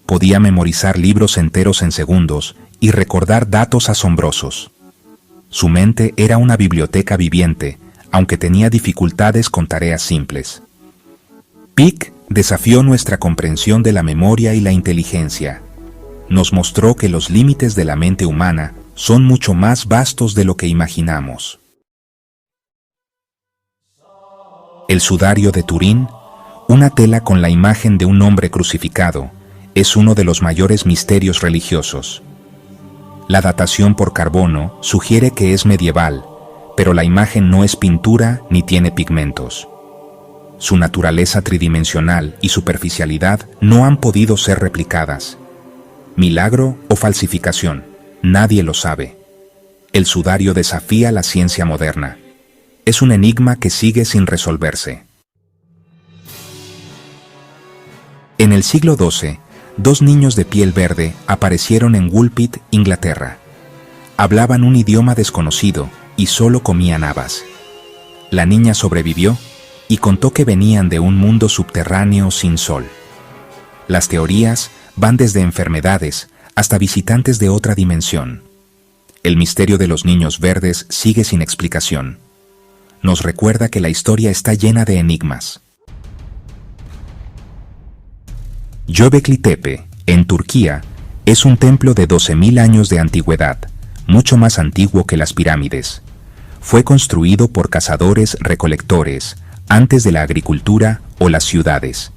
Podía memorizar libros enteros en segundos y recordar datos asombrosos. Su mente era una biblioteca viviente, aunque tenía dificultades con tareas simples. Peek desafió nuestra comprensión de la memoria y la inteligencia. Nos mostró que los límites de la mente humana son mucho más vastos de lo que imaginamos. El sudario de Turín, una tela con la imagen de un hombre crucificado, es uno de los mayores misterios religiosos. La datación por carbono sugiere que es medieval, pero la imagen no es pintura ni tiene pigmentos. Su naturaleza tridimensional y superficialidad no han podido ser replicadas. ¿Milagro o falsificación? Nadie lo sabe. El sudario desafía la ciencia moderna. Es un enigma que sigue sin resolverse. En el siglo XII, dos niños de piel verde aparecieron en Woolpit, Inglaterra. Hablaban un idioma desconocido y solo comían habas. La niña sobrevivió y contó que venían de un mundo subterráneo sin sol. Las teorías van desde enfermedades hasta visitantes de otra dimensión. El misterio de los niños verdes sigue sin explicación. Nos recuerda que la historia está llena de enigmas. Göbekli Tepe, en Turquía, es un templo de 12.000 años de antigüedad, mucho más antiguo que las pirámides. Fue construido por cazadores-recolectores, antes de la agricultura o las ciudades.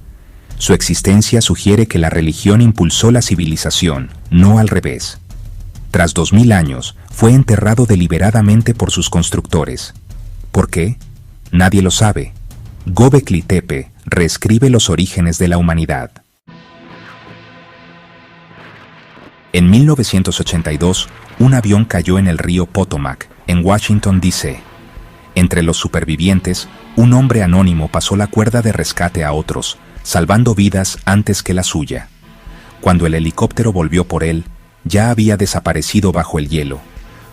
Su existencia sugiere que la religión impulsó la civilización, no al revés. Tras 2.000 años, fue enterrado deliberadamente por sus constructores. ¿Por qué? Nadie lo sabe. Göbekli Tepe reescribe los orígenes de la humanidad. En 1982, un avión cayó en el río Potomac, en Washington, D.C. Entre los supervivientes, un hombre anónimo pasó la cuerda de rescate a otros, salvando vidas antes que la suya. Cuando el helicóptero volvió por él, ya había desaparecido bajo el hielo.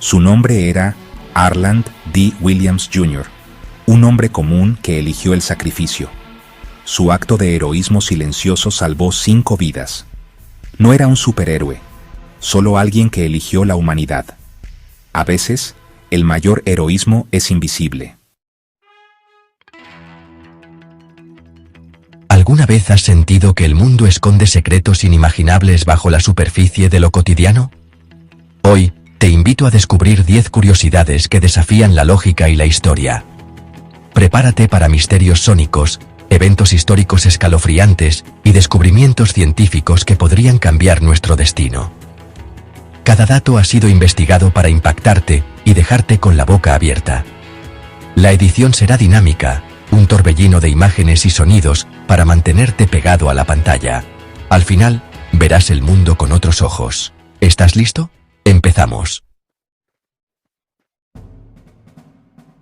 Su nombre era Arland D. Williams Jr., un hombre común que eligió el sacrificio. Su acto de heroísmo silencioso salvó 5 vidas. No era un superhéroe, solo alguien que eligió la humanidad. A veces, el mayor heroísmo es invisible. ¿Alguna vez has sentido que el mundo esconde secretos inimaginables bajo la superficie de lo cotidiano? Hoy, te invito a descubrir 10 curiosidades que desafían la lógica y la historia. Prepárate para misterios sónicos, eventos históricos escalofriantes y descubrimientos científicos que podrían cambiar nuestro destino. Cada dato ha sido investigado para impactarte y dejarte con la boca abierta. La edición será dinámica, un torbellino de imágenes y sonidos para mantenerte pegado a la pantalla. Al final, verás el mundo con otros ojos. ¿Estás listo? Empezamos.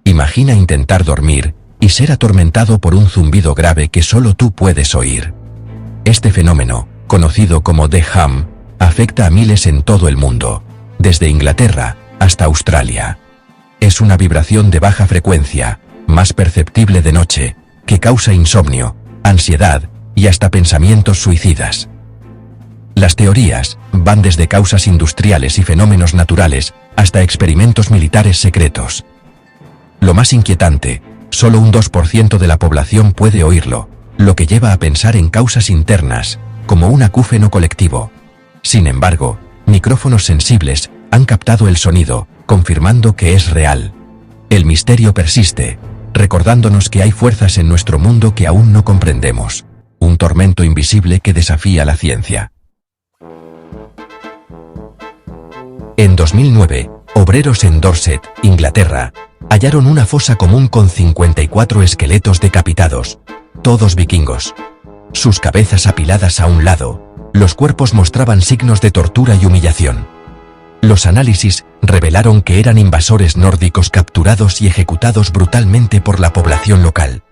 Imagina intentar dormir y ser atormentado por un zumbido grave que solo tú puedes oír. Este fenómeno, conocido como The Hum, afecta a miles en todo el mundo, desde Inglaterra hasta Australia. Es una vibración de baja frecuencia, más perceptible de noche, que causa insomnio, ansiedad y hasta pensamientos suicidas. Las teorías van desde causas industriales y fenómenos naturales hasta experimentos militares secretos. Lo más inquietante, solo un 2% de la población puede oírlo, lo que lleva a pensar en causas internas, como un acúfeno colectivo. Sin embargo, micrófonos sensibles han captado el sonido, confirmando que es real. El misterio persiste, recordándonos que hay fuerzas en nuestro mundo que aún no comprendemos. Un tormento invisible que desafía la ciencia. En 2009, obreros en Dorset, Inglaterra, hallaron una fosa común con 54 esqueletos decapitados, todos vikingos. Sus cabezas apiladas a un lado, los cuerpos mostraban signos de tortura y humillación. Los análisis revelaron que eran invasores nórdicos capturados y ejecutados brutalmente por la población local.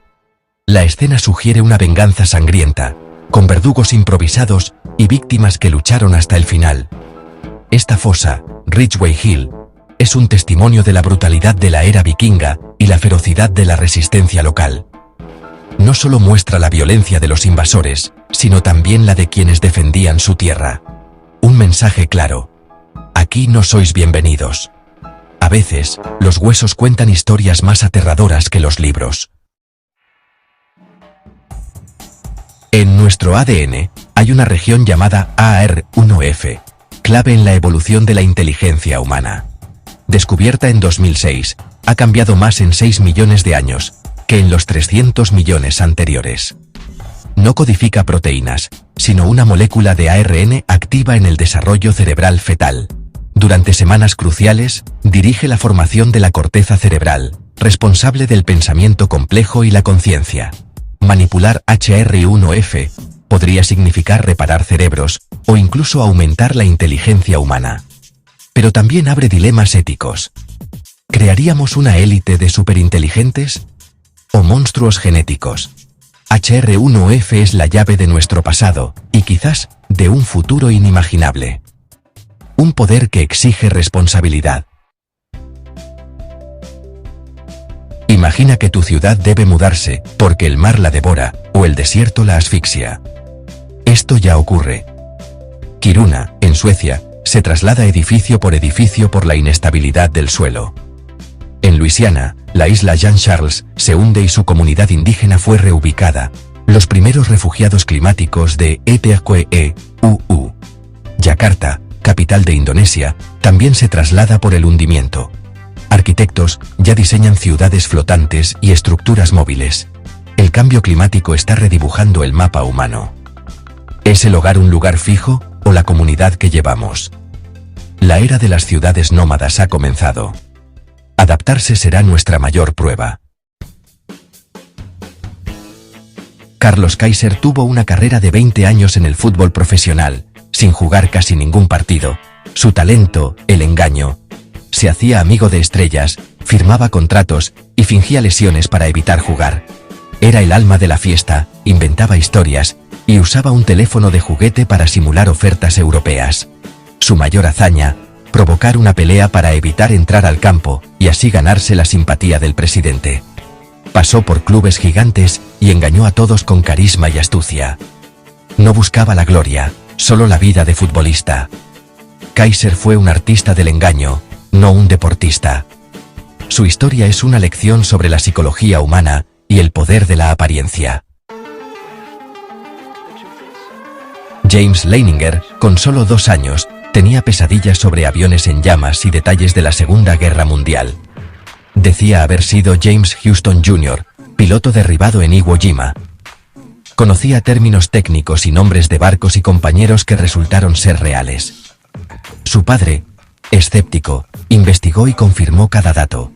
La escena sugiere una venganza sangrienta, con verdugos improvisados y víctimas que lucharon hasta el final. Esta fosa, Ridgeway Hill, es un testimonio de la brutalidad de la era vikinga y la ferocidad de la resistencia local. No solo muestra la violencia de los invasores, sino también la de quienes defendían su tierra. Un mensaje claro: aquí no sois bienvenidos. A veces, los huesos cuentan historias más aterradoras que los libros. En nuestro ADN, hay una región llamada AR1F, clave en la evolución de la inteligencia humana. Descubierta en 2006, ha cambiado más en 6 millones de años que en los 300 millones anteriores. No codifica proteínas, sino una molécula de ARN activa en el desarrollo cerebral fetal. Durante semanas cruciales, dirige la formación de la corteza cerebral, responsable del pensamiento complejo y la conciencia. Manipular HR1F podría significar reparar cerebros o incluso aumentar la inteligencia humana. Pero también abre dilemas éticos. ¿Crearíamos una élite de superinteligentes? ¿O monstruos genéticos? HR1F es la llave de nuestro pasado, y quizás de un futuro inimaginable. Un poder que exige responsabilidad. Imagina que tu ciudad debe mudarse, porque el mar la devora, o el desierto la asfixia. Esto ya ocurre. Kiruna, en Suecia, se traslada edificio por la inestabilidad del suelo. En Luisiana, la isla Jean Charles se hunde y su comunidad indígena fue reubicada. Los primeros refugiados climáticos de ETAQUE-UU. Yakarta, capital de Indonesia, también se traslada por el hundimiento. Arquitectos ya diseñan ciudades flotantes y estructuras móviles. El cambio climático está redibujando el mapa humano. ¿Es el hogar un lugar fijo o la comunidad que llevamos? La era de las ciudades nómadas ha comenzado. Adaptarse será nuestra mayor prueba. Carlos Kaiser tuvo una carrera de 20 años en el fútbol profesional, sin jugar casi ningún partido. Su talento, el engaño. Se hacía amigo de estrellas, firmaba contratos y fingía lesiones para evitar jugar. Era el alma de la fiesta, inventaba historias y usaba un teléfono de juguete para simular ofertas europeas. Su mayor hazaña, provocar una pelea para evitar entrar al campo y así ganarse la simpatía del presidente. Pasó por clubes gigantes y engañó a todos con carisma y astucia. No buscaba la gloria, solo la vida de futbolista. Kaiser fue un artista del engaño, no un deportista. Su historia es una lección sobre la psicología humana y el poder de la apariencia. James Leininger, con solo 2 años, tenía pesadillas sobre aviones en llamas y detalles de la Segunda Guerra Mundial. Decía haber sido James Houston Jr., piloto derribado en Iwo Jima. Conocía términos técnicos y nombres de barcos y compañeros que resultaron ser reales. Su padre, escéptico, investigó y confirmó cada dato.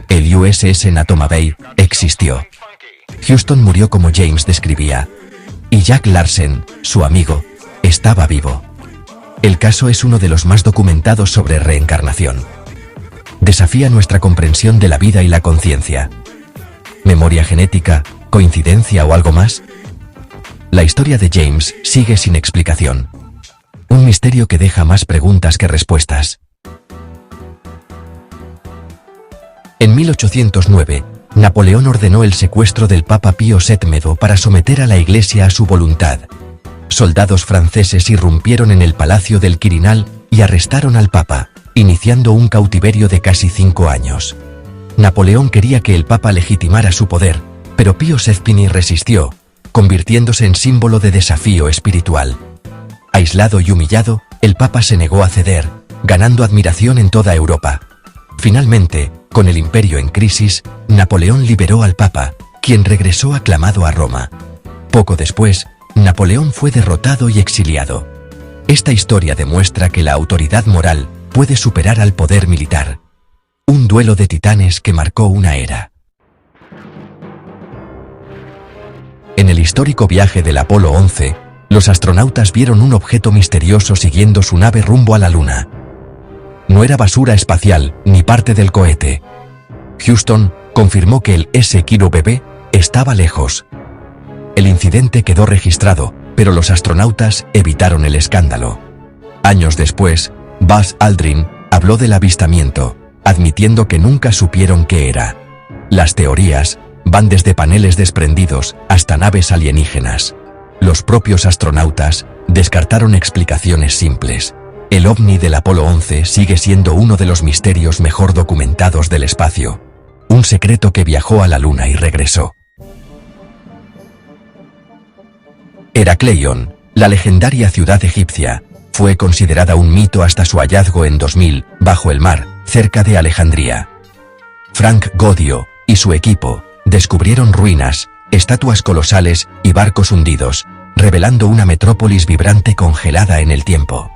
El USS Natoma Bay existió. Houston murió como James describía. Y Jack Larsen, su amigo, estaba vivo. El caso es uno de los más documentados sobre reencarnación. Desafía nuestra comprensión de la vida y la conciencia. ¿Memoria genética, coincidencia o algo más? La historia de James sigue sin explicación. Un misterio que deja más preguntas que respuestas. En 1809, Napoleón ordenó el secuestro del Papa Pío VII para someter a la Iglesia a su voluntad. Soldados franceses irrumpieron en el Palacio del Quirinal y arrestaron al Papa, iniciando un cautiverio de casi 5 años. Napoleón quería que el Papa legitimara su poder, pero Pío VII resistió, convirtiéndose en símbolo de desafío espiritual. Aislado y humillado, el Papa se negó a ceder, ganando admiración en toda Europa. Finalmente, con el imperio en crisis, Napoleón liberó al Papa, quien regresó aclamado a Roma. Poco después, Napoleón fue derrotado y exiliado. Esta historia demuestra que la autoridad moral puede superar al poder militar. Un duelo de titanes que marcó una era. En el histórico viaje del Apolo 11, los astronautas vieron un objeto misterioso siguiendo su nave rumbo a la Luna. No era basura espacial ni parte del cohete. Houston confirmó que el SQ-BB estaba lejos. El incidente quedó registrado, pero los astronautas evitaron el escándalo. Años después, Buzz Aldrin habló del avistamiento, admitiendo que nunca supieron qué era. Las teorías van desde paneles desprendidos hasta naves alienígenas. Los propios astronautas descartaron explicaciones simples. El ovni del Apolo 11 sigue siendo uno de los misterios mejor documentados del espacio. Un secreto que viajó a la Luna y regresó. Heracleion, la legendaria ciudad egipcia, fue considerada un mito hasta su hallazgo en 2000, bajo el mar, cerca de Alejandría. Frank Godio y su equipo descubrieron ruinas, estatuas colosales y barcos hundidos, revelando una metrópolis vibrante congelada en el tiempo.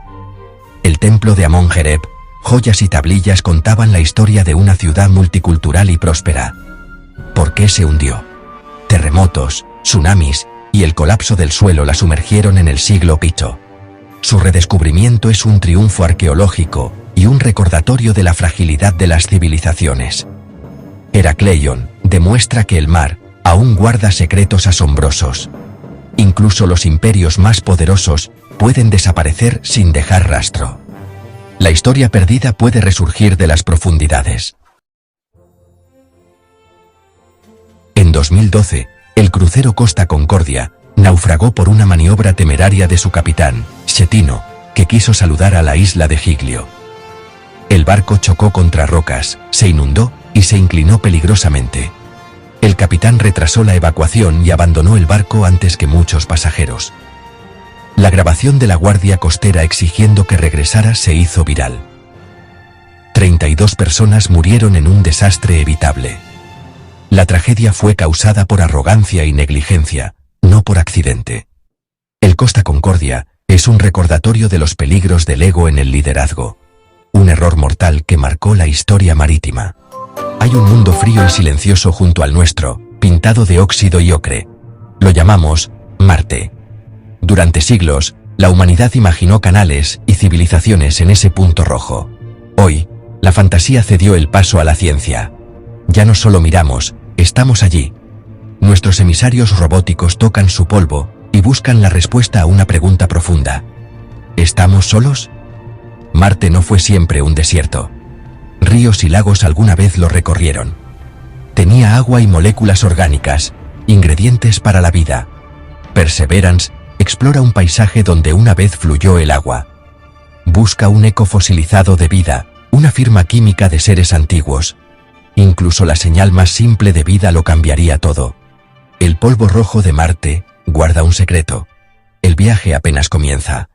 El templo de Amon-Hereb, joyas y tablillas contaban la historia de una ciudad multicultural y próspera. ¿Por qué se hundió? Terremotos, tsunamis y el colapso del suelo la sumergieron en el siglo V. Su redescubrimiento es un triunfo arqueológico y un recordatorio de la fragilidad de las civilizaciones. Heracleion demuestra que el mar aún guarda secretos asombrosos. Incluso los imperios más poderosos pueden desaparecer sin dejar rastro. La historia perdida puede resurgir de las profundidades. En 2012, el crucero Costa Concordia naufragó por una maniobra temeraria de su capitán, Schettino, que quiso saludar a la isla de Giglio. El barco chocó contra rocas, se inundó y se inclinó peligrosamente. El capitán retrasó la evacuación y abandonó el barco antes que muchos pasajeros. La grabación de la Guardia Costera exigiendo que regresara se hizo viral. 32 personas murieron en un desastre evitable. La tragedia fue causada por arrogancia y negligencia, no por accidente. El Costa Concordia es un recordatorio de los peligros del ego en el liderazgo. Un error mortal que marcó la historia marítima. Hay un mundo frío y silencioso junto al nuestro, pintado de óxido y ocre. Lo llamamos Marte. Durante siglos, la humanidad imaginó canales y civilizaciones en ese punto rojo. Hoy, la fantasía cedió el paso a la ciencia. Ya no solo miramos, estamos allí. Nuestros emisarios robóticos tocan su polvo y buscan la respuesta a una pregunta profunda. ¿Estamos solos? Marte no fue siempre un desierto. Ríos y lagos alguna vez lo recorrieron. Tenía agua y moléculas orgánicas, ingredientes para la vida. Perseverance explora un paisaje donde una vez fluyó el agua. Busca un eco fosilizado de vida, una firma química de seres antiguos. Incluso la señal más simple de vida lo cambiaría todo. El polvo rojo de Marte guarda un secreto. El viaje apenas comienza.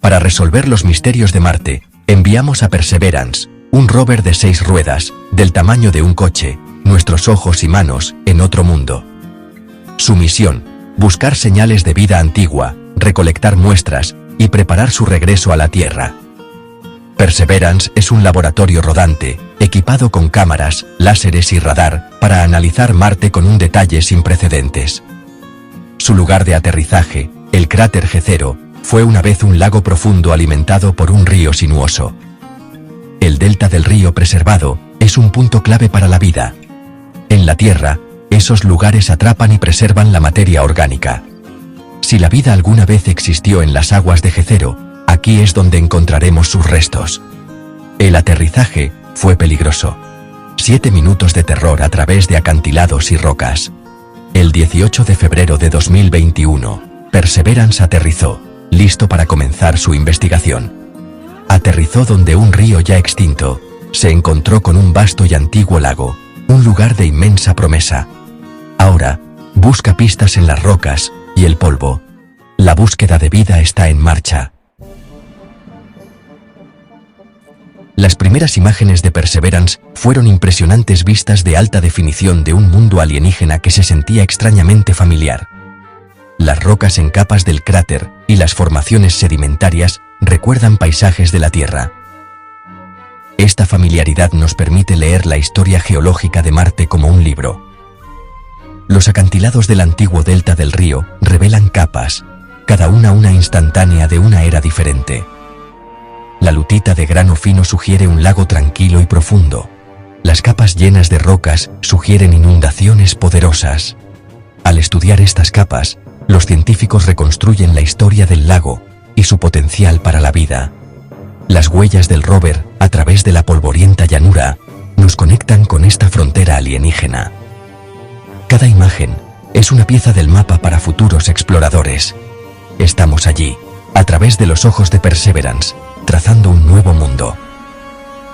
Para resolver los misterios de Marte, enviamos a Perseverance, un rover de 6 ruedas, del tamaño de un coche, nuestros ojos y manos, en otro mundo. Su misión, buscar señales de vida antigua, recolectar muestras y preparar su regreso a la Tierra. Perseverance es un laboratorio rodante, equipado con cámaras, láseres y radar, para analizar Marte con un detalle sin precedentes. Su lugar de aterrizaje, el cráter G0, fue una vez un lago profundo alimentado por un río sinuoso. El delta del río preservado es un punto clave para la vida. En la Tierra, esos lugares atrapan y preservan la materia orgánica. Si la vida alguna vez existió en las aguas de G0, aquí es donde encontraremos sus restos. El aterrizaje Fue peligroso. 7 minutos de terror a través de acantilados y rocas. El 18 de febrero de 2021, Perseverance aterrizó, listo para comenzar su investigación. Aterrizó donde un río ya extinto se encontró con un vasto y antiguo lago, un lugar de inmensa promesa. Ahora, busca pistas en las rocas y el polvo. La búsqueda de vida está en marcha. Las primeras imágenes de Perseverance fueron impresionantes vistas de alta definición de un mundo alienígena que se sentía extrañamente familiar. Las rocas en capas del cráter y las formaciones sedimentarias recuerdan paisajes de la Tierra. Esta familiaridad nos permite leer la historia geológica de Marte como un libro. Los acantilados del antiguo delta del río revelan capas, cada una instantánea de una era diferente. La lutita de grano fino sugiere un lago tranquilo y profundo. Las capas llenas de rocas sugieren inundaciones poderosas. Al estudiar estas capas, los científicos reconstruyen la historia del lago y su potencial para la vida. Las huellas del rover, a través de la polvorienta llanura, nos conectan con esta frontera alienígena. Cada imagen es una pieza del mapa para futuros exploradores. Estamos allí, a través de los ojos de Perseverance, trazando un nuevo mundo.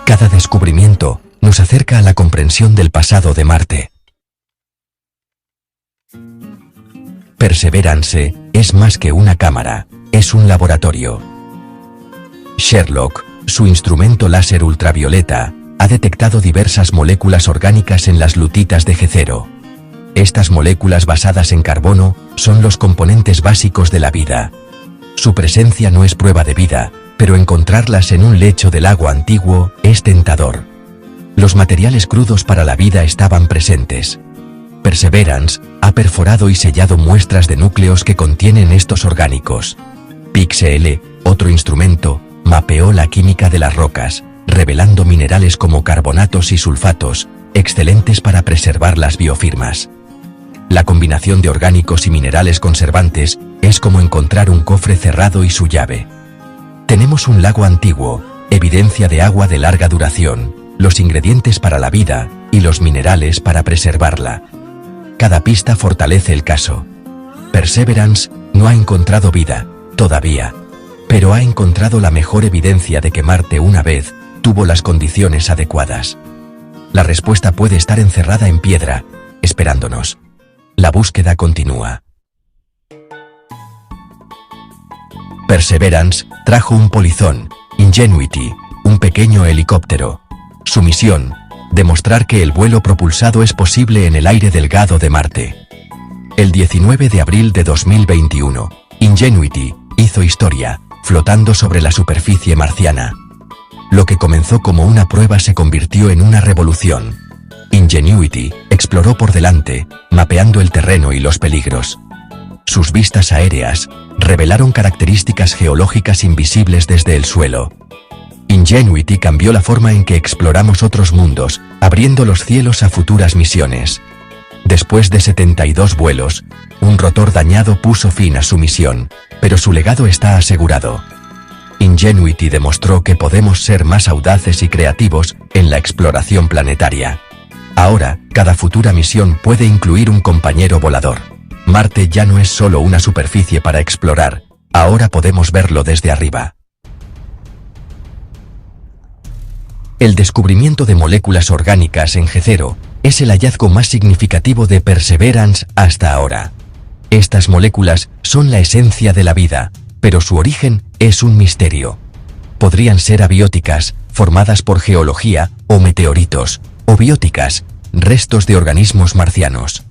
Cada descubrimiento nos acerca a la comprensión del pasado de Marte. Perseverance es más que una cámara, es un laboratorio. Sherlock, su instrumento láser ultravioleta, ha detectado diversas moléculas orgánicas en las lutitas de G0. Estas moléculas basadas en carbono son los componentes básicos de la vida. Su presencia no es prueba de vida, pero encontrarlas en un lecho del lago antiguo es tentador. Los materiales crudos para la vida estaban presentes. Perseverance ha perforado y sellado muestras de núcleos que contienen estos orgánicos. PixEL, otro instrumento, mapeó la química de las rocas, revelando minerales como carbonatos y sulfatos, excelentes para preservar las biofirmas. La combinación de orgánicos y minerales conservantes es como encontrar un cofre cerrado y su llave. Tenemos un lago antiguo, evidencia de agua de larga duración, los ingredientes para la vida y los minerales para preservarla. Cada pista fortalece el caso. Perseverance no ha encontrado vida, todavía, pero ha encontrado la mejor evidencia de que Marte una vez tuvo las condiciones adecuadas. La respuesta puede estar encerrada en piedra, esperándonos. La búsqueda continúa. Perseverance trajo un polizón, Ingenuity, un pequeño helicóptero. Su misión, demostrar que el vuelo propulsado es posible en el aire delgado de Marte. El 19 de abril de 2021, Ingenuity hizo historia, flotando sobre la superficie marciana. Lo que comenzó como una prueba se convirtió en una revolución. Ingenuity exploró por delante, mapeando el terreno y los peligros. Sus vistas aéreas revelaron características geológicas invisibles desde el suelo. Ingenuity cambió la forma en que exploramos otros mundos, abriendo los cielos a futuras misiones. Después de 72 vuelos, un rotor dañado puso fin a su misión, pero su legado está asegurado. Ingenuity demostró que podemos ser más audaces y creativos en la exploración planetaria. Ahora, cada futura misión puede incluir un compañero volador. Marte ya no es solo una superficie para explorar, ahora podemos verlo desde arriba. El descubrimiento de moléculas orgánicas en G0 es el hallazgo más significativo de Perseverance hasta ahora. Estas moléculas son la esencia de la vida, pero su origen es un misterio. Podrían ser abióticas, formadas por geología, o meteoritos, o bióticas, restos de organismos marcianos.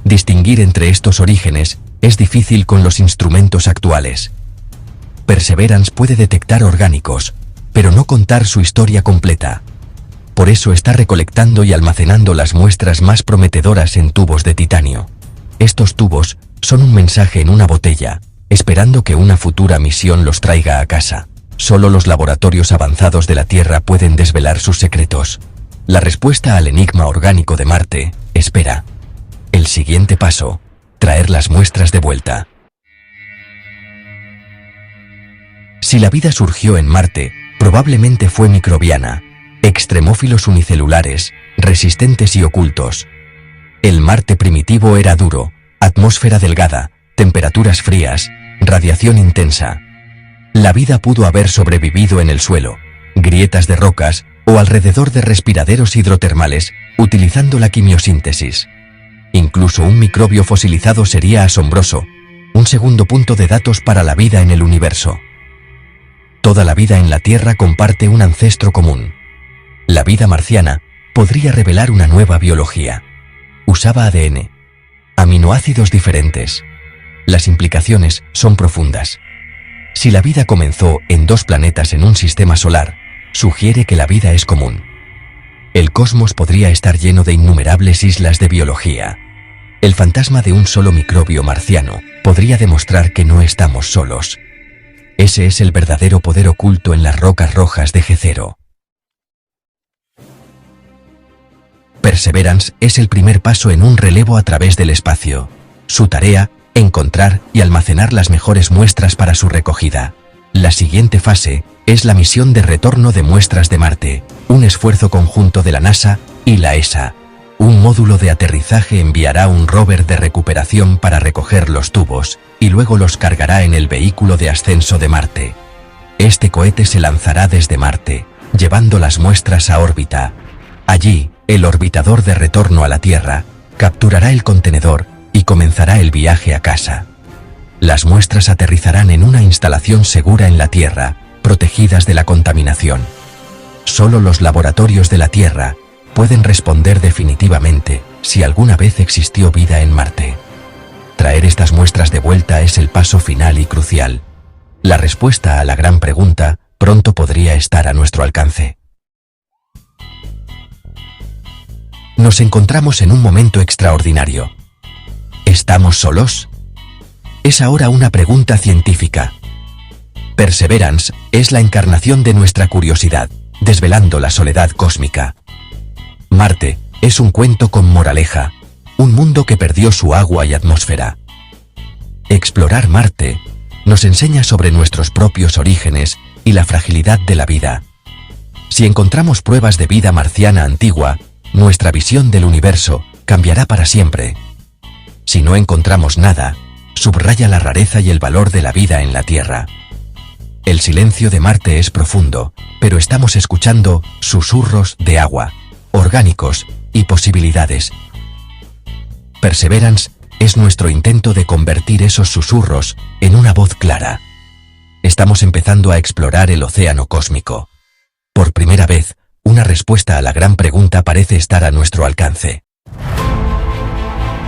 Distinguir entre estos orígenes es difícil con los instrumentos actuales. Perseverance puede detectar orgánicos, pero no contar su historia completa. Por eso está recolectando y almacenando las muestras más prometedoras en tubos de titanio. Estos tubos son un mensaje en una botella, esperando que una futura misión los traiga a casa. Solo los laboratorios avanzados de la Tierra pueden desvelar sus secretos. La respuesta al enigma orgánico de Marte espera. El siguiente paso, traer las muestras de vuelta. Si la vida surgió en Marte, probablemente fue microbiana. extremófilos unicelulares, resistentes y ocultos. El Marte primitivo era duro, atmósfera delgada, temperaturas frías, radiación intensa. La vida pudo haber sobrevivido en el suelo, grietas de rocas o alrededor de respiraderos hidrotermales, utilizando la quimiosíntesis. Incluso un microbio fosilizado sería asombroso, un segundo punto de datos para la vida en el universo. Toda la vida en la Tierra comparte un ancestro común. La vida marciana podría revelar una nueva biología. Usaba ADN, aminoácidos diferentes. Las implicaciones son profundas. Si la vida comenzó en 2 planetas en un sistema solar, sugiere que la vida es común. El cosmos podría estar lleno de innumerables islas de biología. El fantasma de un solo microbio marciano podría demostrar que no estamos solos. Ese es el verdadero poder oculto en las rocas rojas de G0. Perseverance es el primer paso en un relevo a través del espacio. Su tarea, encontrar y almacenar las mejores muestras para su recogida. La siguiente fase es la misión de retorno de muestras de Marte, un esfuerzo conjunto de la NASA y la ESA. Un módulo de aterrizaje enviará un rover de recuperación para recoger los tubos y luego los cargará en el vehículo de ascenso de Marte. Este cohete se lanzará desde Marte, llevando las muestras a órbita. Allí, el orbitador de retorno a la Tierra capturará el contenedor y comenzará el viaje a casa. Las muestras aterrizarán en una instalación segura en la Tierra, protegidas de la contaminación. Solo los laboratorios de la Tierra pueden responder definitivamente si alguna vez existió vida en Marte. Traer estas muestras de vuelta es el paso final y crucial. La respuesta a la gran pregunta pronto podría estar a nuestro alcance. Nos encontramos en un momento extraordinario. ¿Estamos solos? Es ahora una pregunta científica. Perseverance es la encarnación de nuestra curiosidad, desvelando la soledad cósmica. Marte es un cuento con moraleja, un mundo que perdió su agua y atmósfera. Explorar Marte nos enseña sobre nuestros propios orígenes y la fragilidad de la vida. Si encontramos pruebas de vida marciana antigua, nuestra visión del universo cambiará para siempre. Si no encontramos nada, subraya la rareza y el valor de la vida en la Tierra. El silencio de Marte es profundo, pero estamos escuchando susurros de agua, orgánicos y posibilidades. Perseverance es nuestro intento de convertir esos susurros en una voz clara. Estamos empezando a explorar el océano cósmico. Por primera vez, una respuesta a la gran pregunta parece estar a nuestro alcance.